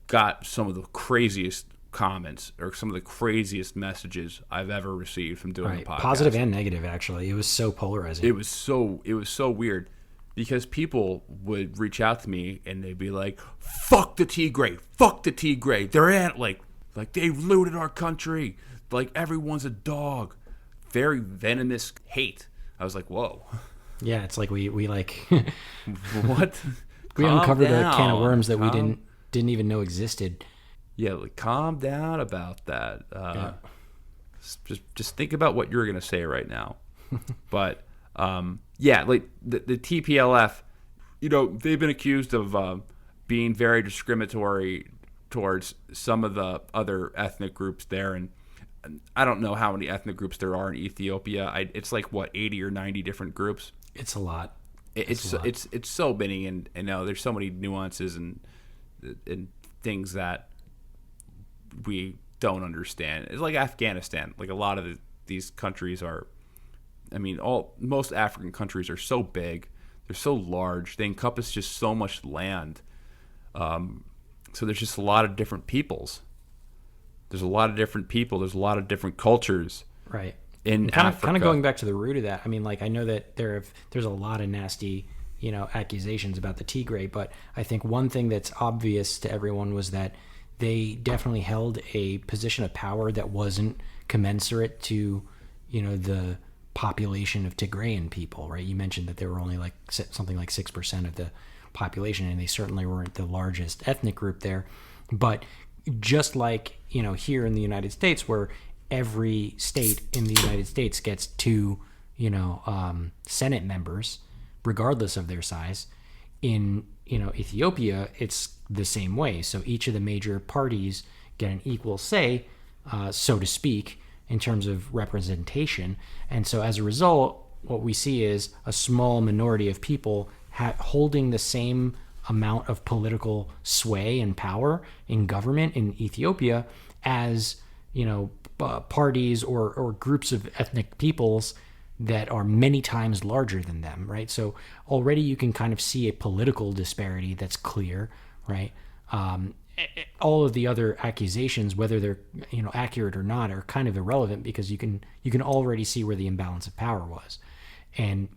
A: got some of the craziest comments or some of the craziest messages I've ever received from doing the podcast.
B: Positive and negative, actually. It was so polarizing.
A: It was so weird because people would reach out to me and they'd be like, fuck the Tigray. They're like they looted our country. Like, everyone's a dog. Very venomous hate. I was like, whoa.
B: Yeah, it's like we like
A: what?
B: We uncovered a can of worms that we didn't even know existed.
A: Yeah, like, calm down about that. Just think about what you're gonna say right now. But Yeah, like the TPLF, they've been accused of being very discriminatory towards some of the other ethnic groups there, and I don't know how many ethnic groups there are in Ethiopia. It's like what, 80 or 90 different groups.
B: It's a lot.
A: It's so many, and there's so many nuances and things that we don't understand. It's like Afghanistan. Like a lot of these countries are, most African countries are so big, they're so large, they encompass just so much land. So there's just a lot of different peoples. There's a lot of different people. There's a lot of different cultures.
B: Right.
A: In
B: kind
A: Africa.
B: of going back to the root of that. I mean, like, I know that there's a lot of nasty, accusations about the Tigray, but I think one thing that's obvious to everyone was that they definitely held a position of power that wasn't commensurate to, the population of Tigrayan people, right? You mentioned that there were only like something like 6% of the population, and they certainly weren't the largest ethnic group there. But just like, here in the United States, where every state in the United States gets 2, Senate members, regardless of their size, in, Ethiopia, it's the same way. So each of the major parties get an equal say, so to speak, in terms of representation. And so as a result, what we see is a small minority of people holding the same amount of political sway and power in government in Ethiopia as, parties or groups of ethnic peoples that are many times larger than them, right? So already you can kind of see a political disparity that's clear, right? All of the other accusations, whether they're accurate or not, are kind of irrelevant because you can already see where the imbalance of power was, and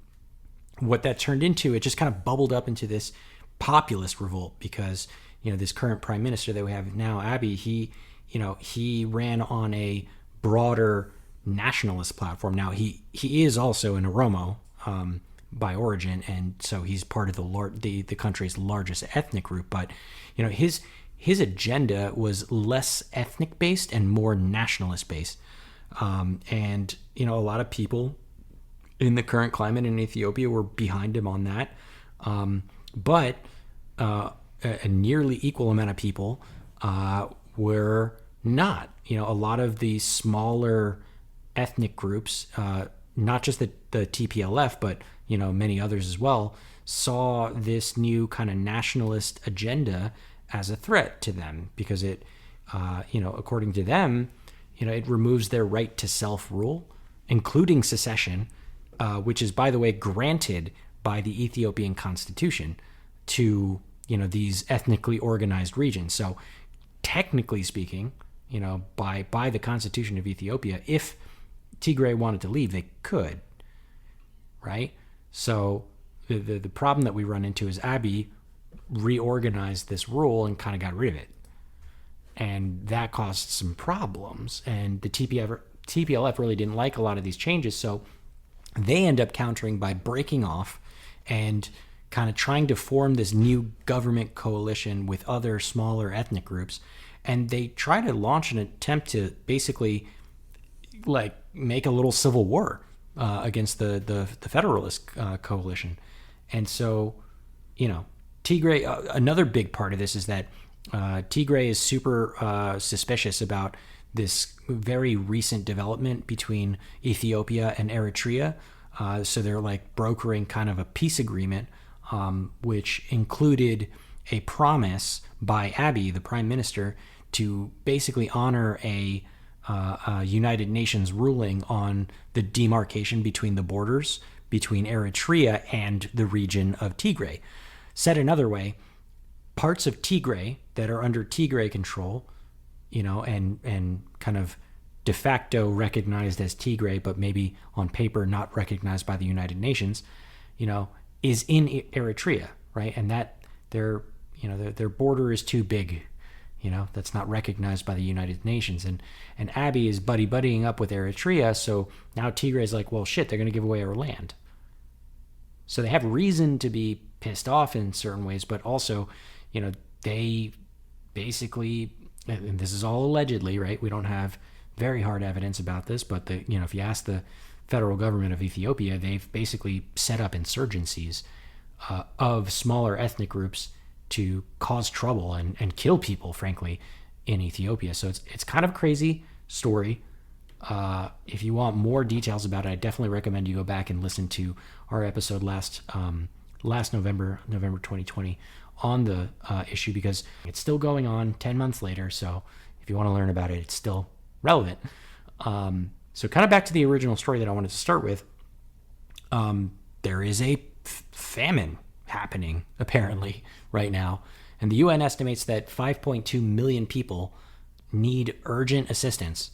B: what that turned into. It just kind of bubbled up into this populist revolt because this current prime minister that we have now, Abiy, he ran on a broader nationalist platform. Now he is also an Oromo by origin, and so he's part of the country's largest ethnic group. But his agenda was less ethnic based and more nationalist based, and a lot of people in the current climate in Ethiopia were behind him on that. But a nearly equal amount of people were not. A lot of the smaller ethnic groups, not just the TPLF, but many others as well, saw this new kind of nationalist agenda as a threat to them because it, according to them, it removes their right to self-rule, including secession, which is, by the way, granted by the Ethiopian constitution to these ethnically organized regions. So technically speaking, by the constitution of Ethiopia, if Tigray wanted to leave, they could, right? So the problem that we run into is Abiy reorganized this rule and kind of got rid of it, and that caused some problems. And the TPLF really didn't like a lot of these changes, so they end up countering by breaking off and kind of trying to form this new government coalition with other smaller ethnic groups. And they try to launch an attempt to basically like make a little civil war against the Federalist coalition. And so, Tigray, another big part of this is that Tigray is super suspicious about this very recent development between Ethiopia and Eritrea. So they're like brokering kind of a peace agreement, which included a promise by Abiy, the prime minister, to basically honor a United Nations ruling on the demarcation between the borders between Eritrea and the region of Tigray. Said another way, parts of Tigray that are under Tigray control, and kind of de facto recognized as Tigray, but maybe on paper not recognized by the United Nations, is in Eritrea, right? And that their border is too big, that's not recognized by the United Nations. And Abiy is buddying up with Eritrea, so now Tigray is like, well, shit, they're going to give away our land. So they have reason to be pissed off in certain ways, but also, they basically, and this is all allegedly, right? We don't have very hard evidence about this, but if you ask the federal government of Ethiopia, they've basically set up insurgencies of smaller ethnic groups to cause trouble and kill people, frankly, in Ethiopia. So it's kind of a crazy story. If you want more details about it, I definitely recommend you go back and listen to our episode last November 2020, on the issue, because it's still going on 10 months later. So if you want to learn about it, it's still relevant. So kind of back to the original story that I wanted to start with. There is a famine happening apparently right now, and the UN estimates that 5.2 million people need urgent assistance,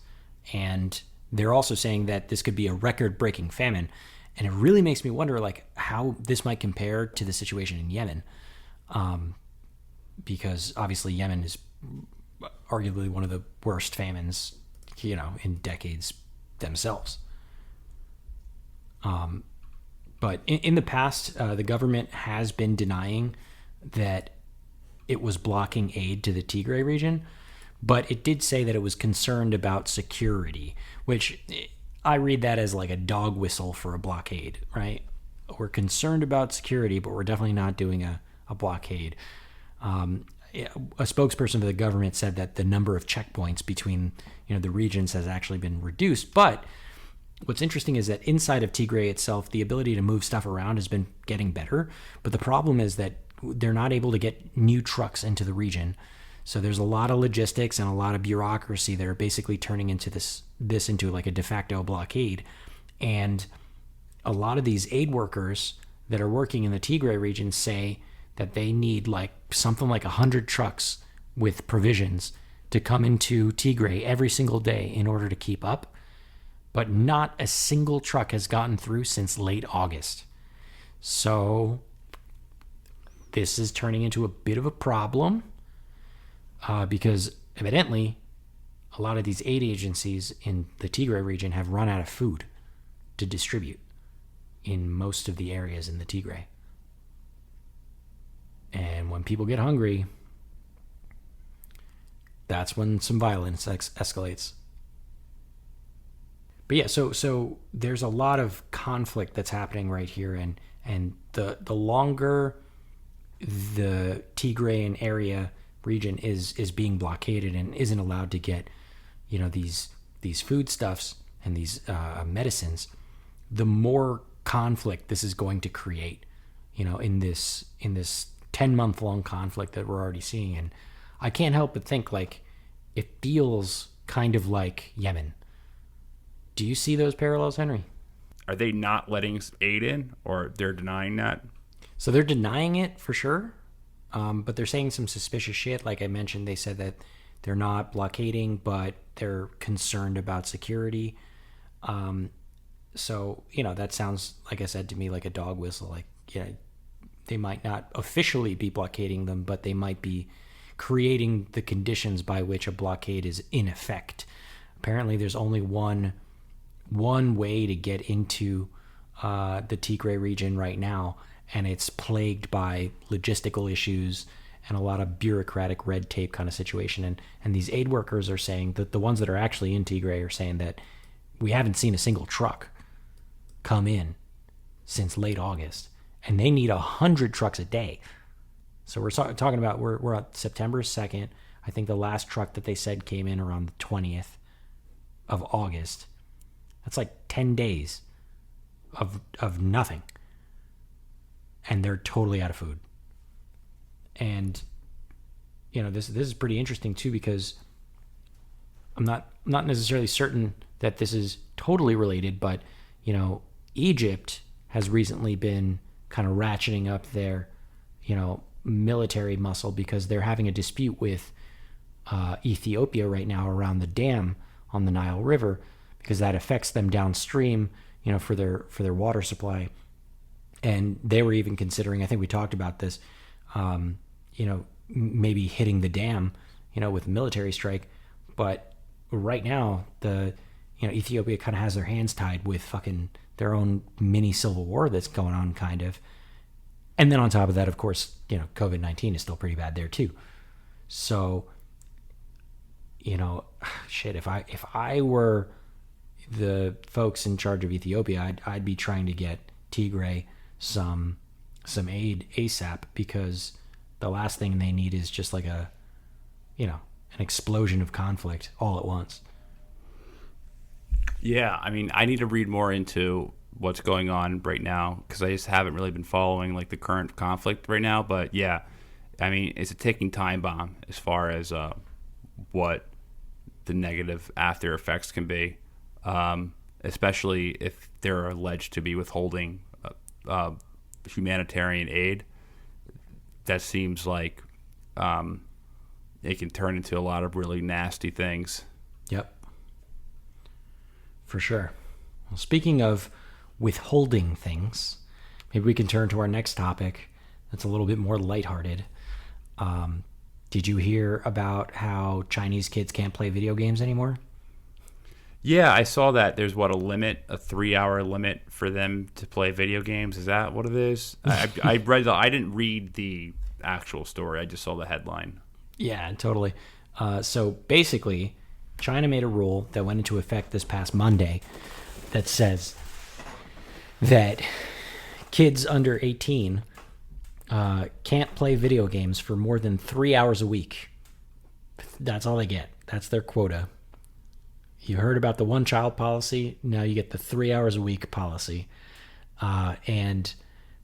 B: and they're also saying that this could be a record-breaking famine. And it really makes me wonder, like, how this might compare to the situation in Yemen, because obviously Yemen is arguably one of the worst famines, in decades themselves. But in the past, the government has been denying that it was blocking aid to the Tigray region, but it did say that it was concerned about security, which I read that as like a dog whistle for a blockade, right? We're concerned about security, but we're definitely not doing a blockade. A spokesperson for the government said that the number of checkpoints between the regions has actually been reduced. But what's interesting is that inside of Tigray itself, the ability to move stuff around has been getting better. But the problem is that they're not able to get new trucks into the region. So there's a lot of logistics and a lot of bureaucracy that are basically turning into this into like a de facto blockade. And a lot of these aid workers that are working in the Tigray region say that they need like something like 100 trucks with provisions to come into Tigray every single day in order to keep up. But not a single truck has gotten through since late August. So this is turning into a bit of a problem, because evidently a lot of these aid agencies in the Tigray region have run out of food to distribute in most of the areas in the Tigray. And when people get hungry, that's when some violence escalates. But yeah, so there's a lot of conflict that's happening right here, and the longer the Tigrayan area region is being blockaded and isn't allowed to get these foodstuffs and these medicines, the more conflict this is going to create, in this 10-month long conflict that we're already seeing. And I can't help but think, like, it feels kind of like Yemen. Do you see those parallels, Henry?
A: Are they not letting aid in, or they're denying that?
B: So they're denying it for sure, but they're saying some suspicious shit. Like I mentioned, they said that they're not blockading, but they're concerned about security. So, that sounds, like I said, to me like a dog whistle. Like, they might not officially be blockading them, but they might be creating the conditions by which a blockade is in effect. Apparently, there's only one way to get into the Tigray region right now, and it's plagued by logistical issues and a lot of bureaucratic red tape kind of situation. And these aid workers are saying that the ones that are actually in Tigray are saying that we haven't seen a single truck come in since late August, and they need 100 trucks a day. So we're talking about we're on September 2nd. I think the last truck that they said came in around the 20th of August. That's like 10 days of nothing. And they're totally out of food. And this is pretty interesting too, because I'm not necessarily certain that this is totally related, but Egypt has recently been kind of ratcheting up their military muscle, because they're having a dispute with Ethiopia right now around the dam on the Nile River, because that affects them downstream, for their water supply. And they were even considering, I think we talked about this, maybe hitting the dam, with a military strike. But right now, Ethiopia kind of has their hands tied with fucking their own mini civil war that's going on, kind of. And then on top of that, of course, COVID-19 is still pretty bad there too. So, shit, if I were the folks in charge of Ethiopia, I'd be trying to get Tigray some aid ASAP, because the last thing they need is just like an explosion of conflict all at once.
A: Yeah, I mean, I need to read more into what's going on right now, because I just haven't really been following like the current conflict right now. But yeah, I mean, it's a ticking time bomb as far as what the negative after effects can be, especially if they're alleged to be withholding humanitarian aid. That seems like it can turn into a lot of really nasty things.
B: Yep. For sure. Well, speaking of withholding things, maybe we can turn to our next topic that's a little bit more lighthearted. Did you hear about how Chinese kids can't play video games anymore?
A: Yeah, I saw that. There's a 3-hour limit for them to play video games. Is that what it is? I didn't read the actual story. I just saw the headline.
B: Yeah, totally. So basically, China made a rule that went into effect this past Monday that says that kids under 18 can't play video games for more than 3 hours a week. That's all they get. That's their quota. You heard about the one-child policy. Now you get the 3 hours a week policy. And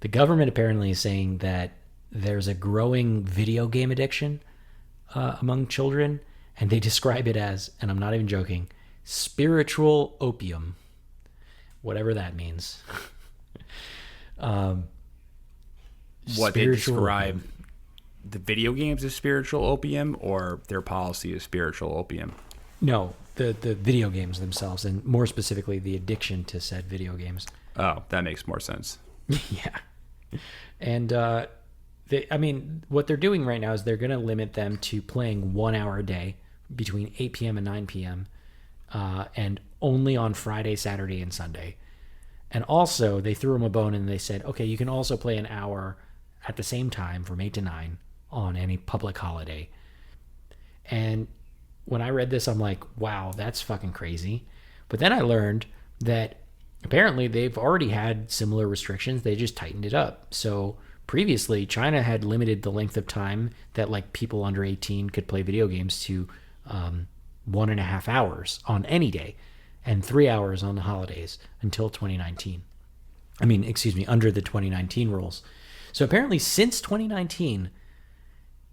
B: the government apparently is saying that there's a growing video game addiction among children, and they describe it as, and I'm not even joking, spiritual opium, whatever that means.
A: What they describe the video games as spiritual opium, or their policy as spiritual opium?
B: No, the video games themselves, and more specifically the addiction to said video games.
A: Oh, that makes more sense.
B: Yeah. And what they're doing right now is they're going to limit them to playing 1 hour a day between 8 p.m. and 9 p.m. And only on Friday, Saturday, and Sunday. And also, they threw them a bone and they said, okay, you can also play an hour at the same time from 8 to 9 on any public holiday. And when I read this, I'm like, wow, that's fucking crazy. But then I learned that apparently they've already had similar restrictions. They just tightened it up. So previously, China had limited the length of time that like people under 18 could play video games to 1.5 hours on any day and 3 hours on the holidays until 2019. Under the 2019 rules. So apparently since 2019,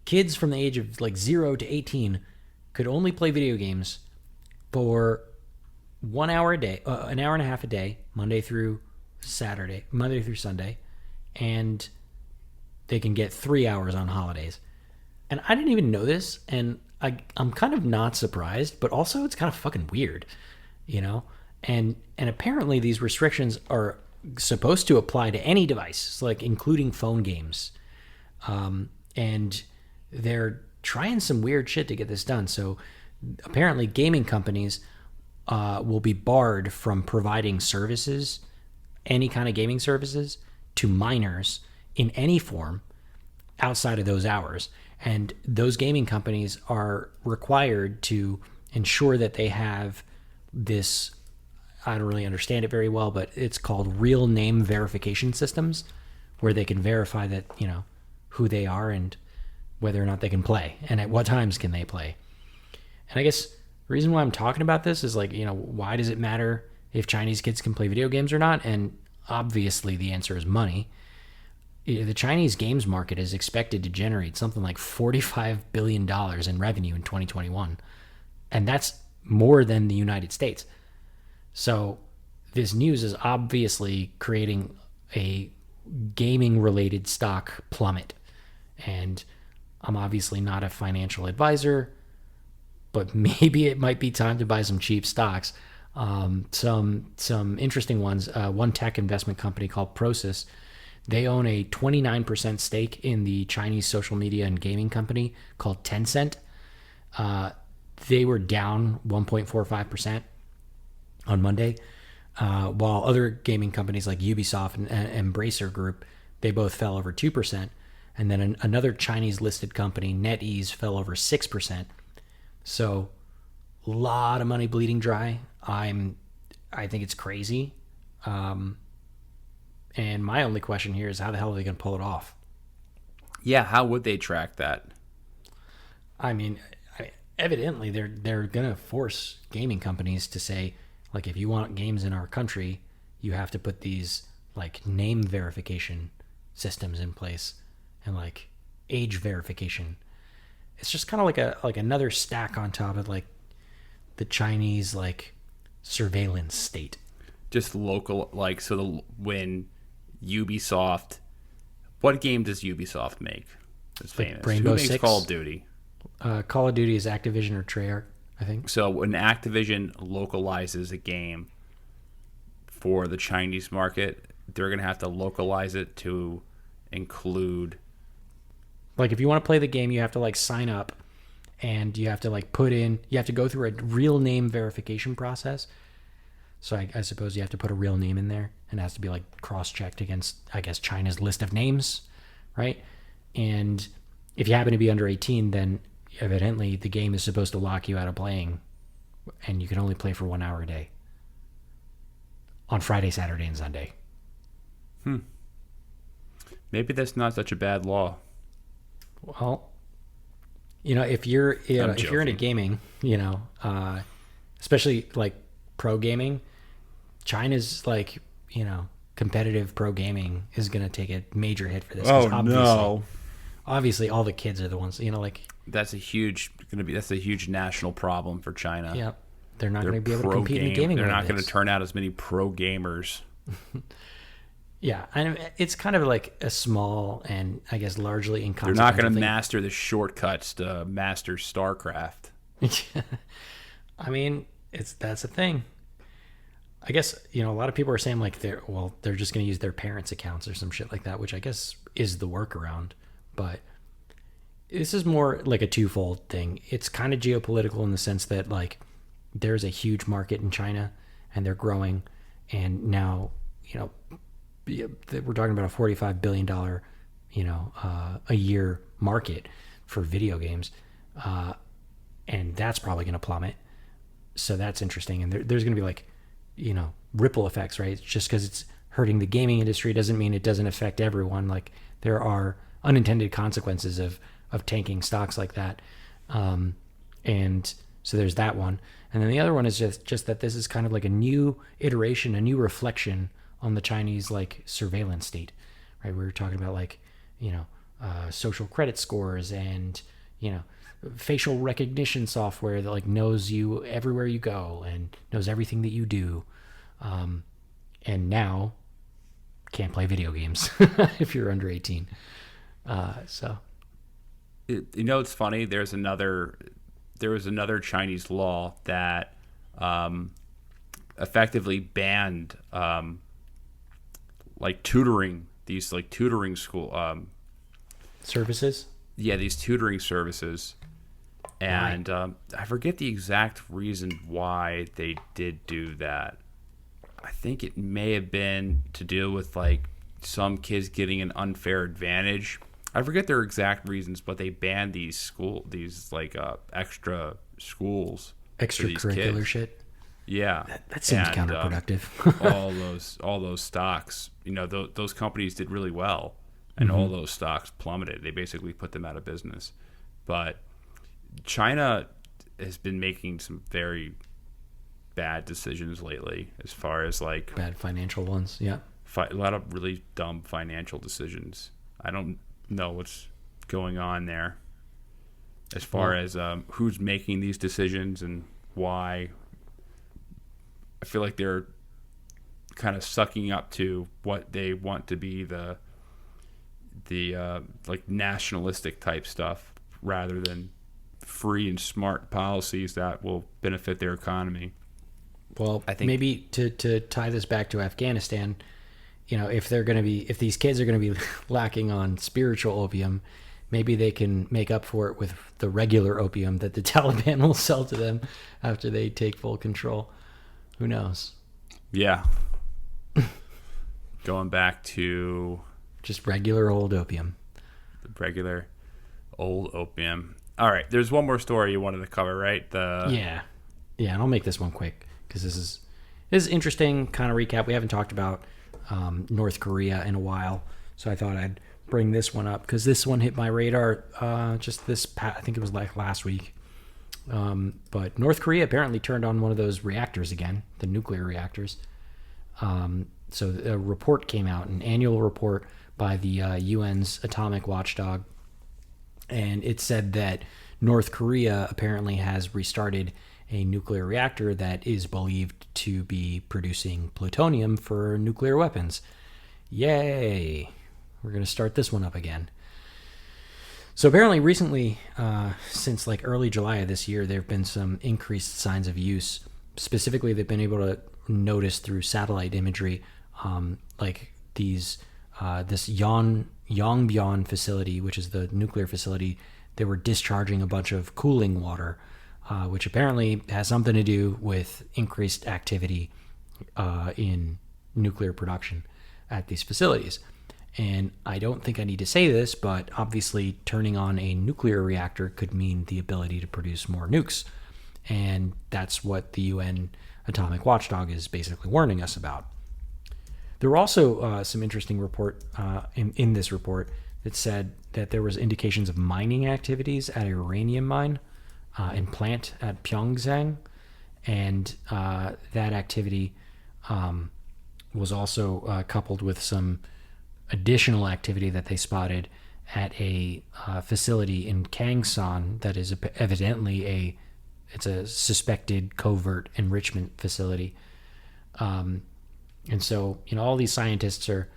B: kids from the age of like 0 to 18 could only play video games for 1 hour a day, an hour and a half a day, Monday through Sunday, and they can get 3 hours on holidays. And I didn't even know this, and I'm kind of not surprised, but also it's kind of fucking weird, you know? And apparently these restrictions are supposed to apply to any device, like including phone games. And they're trying some weird shit to get this done. So apparently gaming companies will be barred from providing services, any kind of gaming services, to minors in any form outside of those hours. And those gaming companies are required to ensure that they have this, I don't really understand it very well, but it's called real name verification systems, where they can verify that, you know, who they are and whether or not they can play and at what times can they play. And I guess the reason why I'm talking about this is like, you know, why does it matter if Chinese kids can play video games or not? And obviously the answer is money. The Chinese games market is expected to generate something like $45 billion in revenue in 2021. And that's more than the United States. So this news is obviously creating a gaming-related stock plummet. And I'm obviously not a financial advisor, but maybe it might be time to buy some cheap stocks. Some interesting ones. One tech investment company called Prosus, they own a 29% stake in the Chinese social media and gaming company called Tencent. They were down 1.45% on Monday, while other gaming companies like Ubisoft and Embracer Group, they both fell over 2%. And then another Chinese listed company, NetEase, fell over 6%. So a lot of money bleeding dry. I'm I think it's crazy. And my only question here is how the hell are they going to pull it off?
A: Yeah, how would they track that?
B: I mean, evidently they're going to force gaming companies to say, like, if you want games in our country, you have to put these like name verification systems in place and like age verification. It's just kind of like another stack on top of like the Chinese like surveillance state.
A: Just local, like, when Ubisoft, what game does Ubisoft make? It's
B: Like
A: famous.
B: Rainbow
A: Who makes
B: Six?
A: Call of Duty?
B: Call of Duty is Activision or Treyarch, I think.
A: So when Activision localizes a game for the Chinese market, they're going to have to localize it to include.
B: Like if you want to play the game, you have to like sign up and you have to like you have to go through a real name verification process. So I suppose you have to put a real name in there and it has to be like cross-checked against, I guess, China's list of names, right? And if you happen to be under 18, then evidently the game is supposed to lock you out of playing and you can only play for 1 hour a day on Friday, Saturday, and Sunday.
A: Maybe that's not such a bad law.
B: Well, if you're into gaming, especially like pro gaming, China's like, competitive pro gaming is going to take a major hit for this.
A: Oh, no.
B: Obviously all the kids are the ones,
A: That's a huge national problem for China.
B: Yeah. They're not going to be able to compete in gaming.
A: They're not going to turn out as many pro gamers.
B: Yeah, and it's kind of like a small and I guess largely inconsequential.
A: They're not going to master the shortcuts to master StarCraft.
B: I mean, that's a thing. I guess a lot of people are saying like they're just going to use their parents' accounts or some shit like that, which I guess is the workaround. But this is more like a twofold thing. It's kind of geopolitical in the sense that like there's a huge market in China and they're growing, and now we're talking about a $45 billion, a year market for video games. And that's probably going to plummet. So that's interesting. And there's going to be like, ripple effects, right? Just because it's hurting the gaming industry doesn't mean it doesn't affect everyone. Like there are unintended consequences of tanking stocks like that. And so there's that one. And then the other one is just that this is kind of like a new iteration, a new reflection on the Chinese like surveillance state, right? We were talking about like, social credit scores and, facial recognition software that like knows you everywhere you go and knows everything that you do. And now can't play video games if you're under 18.
A: It's funny. There was another Chinese law that effectively banned like tutoring, these like tutoring school
B: services.
A: Yeah, these tutoring services. And I forget the exact reason why they did do that. I think it may have been to deal with like some kids getting an unfair advantage. I forget their exact reasons, but they banned these extra schools,
B: extracurricular shit.
A: Yeah,
B: that seems counterproductive.
A: all those stocks, those companies did really well, and all those stocks plummeted. They basically put them out of business. But China has been making some very bad decisions lately, as far as like
B: bad financial ones. Yeah,
A: a lot of really dumb financial decisions. I don't know what's going on there, as far as who's making these decisions and why. I feel like they're kind of sucking up to what they want to be the like nationalistic type stuff, rather than free and smart policies that will benefit their economy.
B: Well, I think maybe to tie this back to Afghanistan, if these kids are going to be lacking on spiritual opium, maybe they can make up for it with the regular opium that the Taliban will sell to them after they take full control. Who knows?
A: Yeah. Going back to
B: just regular old opium.
A: The regular old opium. All right, there's one more story you wanted to cover, right?
B: Yeah, and I'll make this one quick because this This is interesting kind of recap. We haven't talked about North Korea in a while, so I thought I'd bring this one up because this one hit my radar just I think it was like last week. But North Korea apparently turned on one of those reactors again, the nuclear reactors. So a report came out, an annual report by the UN's atomic watchdog, and it said that North Korea apparently has restarted a nuclear reactor that is believed to be producing plutonium for nuclear weapons. Yay! We're going to start this one up again. So apparently recently, since like early July of this year, there have been some increased signs of use. Specifically, they've been able to notice through satellite imagery, like this Yongbyon facility, which is the nuclear facility. They were discharging a bunch of cooling water, which apparently has something to do with increased activity in nuclear production at these facilities. And I don't think I need to say this, but obviously turning on a nuclear reactor could mean the ability to produce more nukes. And that's what the UN Atomic Watchdog is basically warning us about. There were also some interesting report in this report that said that there was indications of mining activities at a uranium mine and plant at Pyeongchang. And that activity was also coupled with some additional activity that they spotted at a facility in Kangsan that is evidently it's a suspected covert enrichment facility. And so, all these scientists are,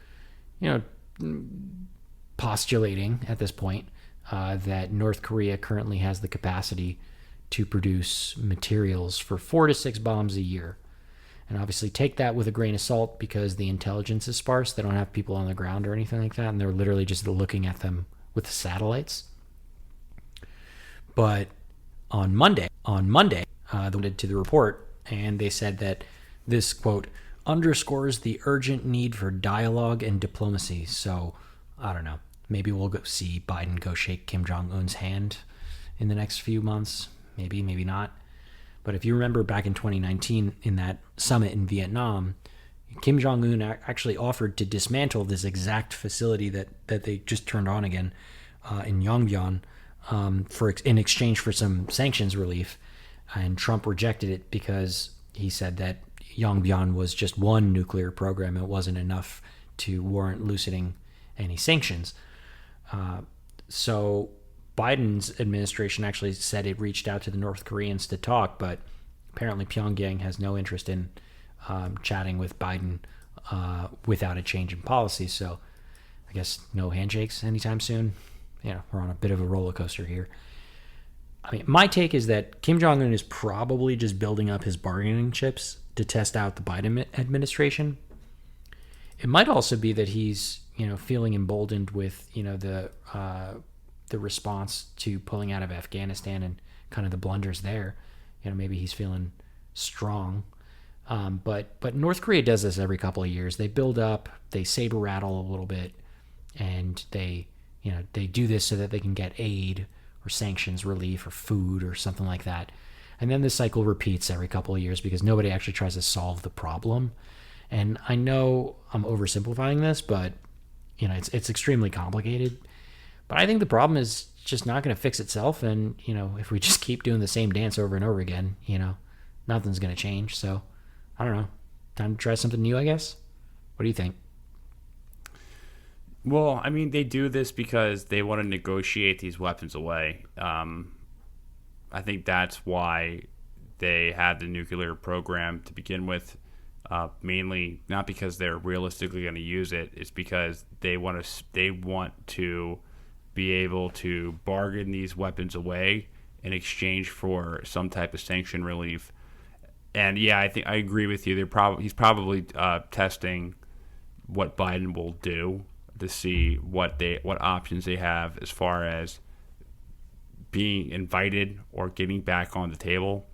B: postulating at this point that North Korea currently has the capacity to produce materials for 4 to 6 bombs a year. And obviously take that with a grain of salt because the intelligence is sparse. They don't have people on the ground or anything like that. And they're literally just looking at them with satellites. But on Monday, they went to the report and they said that this, quote, underscores the urgent need for dialogue and diplomacy. So, I don't know. Maybe we'll go see Biden go shake Kim Jong-un's hand in the next few months. Maybe, maybe not. But if you remember back in 2019 in that summit in Vietnam, Kim Jong-un actually offered to dismantle this exact facility that they just turned on again in Yongbyon in exchange for some sanctions relief. And Trump rejected it because he said that Yongbyon was just one nuclear program. It wasn't enough to warrant loosening any sanctions. So Biden's administration actually said it reached out to the North Koreans to talk, but apparently Pyongyang has no interest in chatting with Biden without a change in policy. So I guess no handshakes anytime soon. We're on a bit of a roller coaster here. I mean, my take is that Kim Jong-un is probably just building up his bargaining chips to test out the Biden administration. It might also be that he's, feeling emboldened with, the response to pulling out of Afghanistan and kind of the blunders there. Maybe he's feeling strong. But North Korea does this every couple of years. They build up, they saber rattle a little bit, and they do this so that they can get aid or sanctions relief or food or something like that. And then the cycle repeats every couple of years because nobody actually tries to solve the problem. And I know I'm oversimplifying this, but it's extremely complicated. But I think the problem is just not going to fix itself. And, if we just keep doing the same dance over and over again, nothing's going to change. So, I don't know. Time to try something new, I guess. What do you think?
A: Well, I mean, they do this because they want to negotiate these weapons away. I think that's why they had the nuclear program to begin with. Mainly not because they're realistically going to use it. It's because they want to be able to bargain these weapons away in exchange for some type of sanction relief. And yeah, I agree with you. He's probably testing what Biden will do to see what options they have as far as being invited or getting back on the table.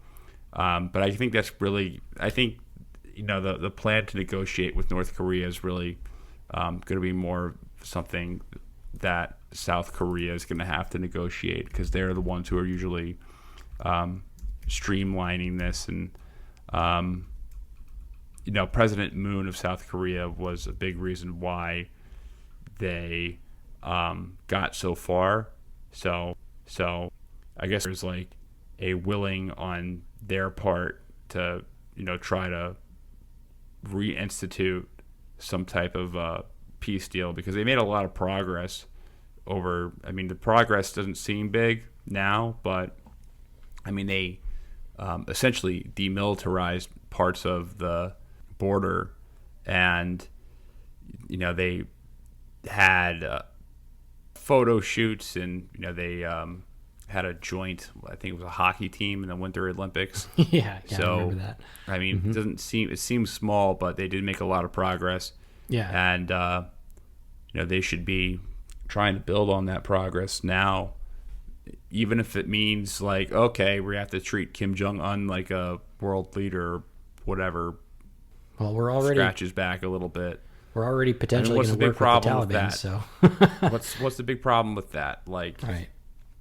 A: But I think that's really, the plan to negotiate with North Korea is really going to be more something that South Korea is going to have to negotiate because they're the ones who are usually streamlining this and President Moon of South Korea was a big reason why they got so far. So I guess there's like a willing on their part to try to reinstitute some type of peace deal, because they made a lot of progress over. I mean, the progress doesn't seem big now, but I mean they essentially demilitarized parts of the border, and they had photo shoots, and they had a joint, I think it was a hockey team in the Winter Olympics.
B: Yeah,
A: so
B: I remember that.
A: I mean, it seems small, but they did make a lot of progress.
B: Yeah.
A: And they should be trying to build on that progress now, even if it means like, okay, we have to treat Kim Jong-un like a world leader or whatever.
B: Well, we're already
A: scratches back a little bit.
B: We're already potentially going to work with the Taliban. So
A: what's the big problem with that? Like,
B: right.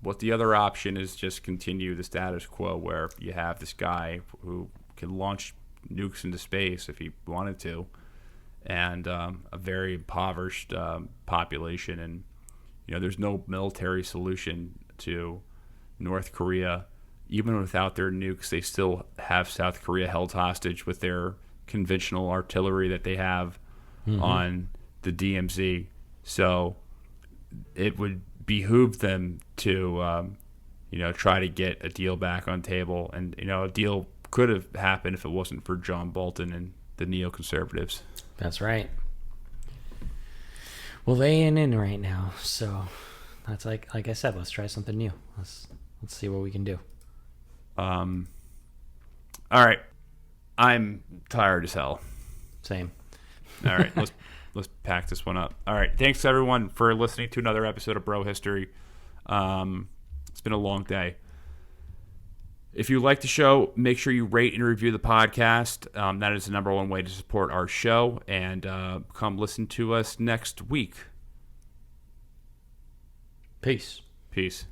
A: What the other option is, just continue the status quo where you have this guy who can launch nukes into space if he wanted to, and a very impoverished population, and there's no military solution to North Korea. Even without their nukes, they still have South Korea held hostage with their conventional artillery that they have on the DMZ. So it would behoove them to try to get a deal back on table, and a deal could have happened if it wasn't for John Bolton and the neoconservatives.
B: That's right. Well, they ain't in right now, so that's like I said, let's try something new. Let's see what we can do.
A: All right, I'm tired as hell.
B: Same.
A: All right, let's pack this one up. All right, thanks everyone for listening to another episode of Bro History. It's been a long day. If you like the show, make sure you rate and review the podcast. That is the number one way to support our show, and come listen to us next week.
B: Peace.
A: Peace.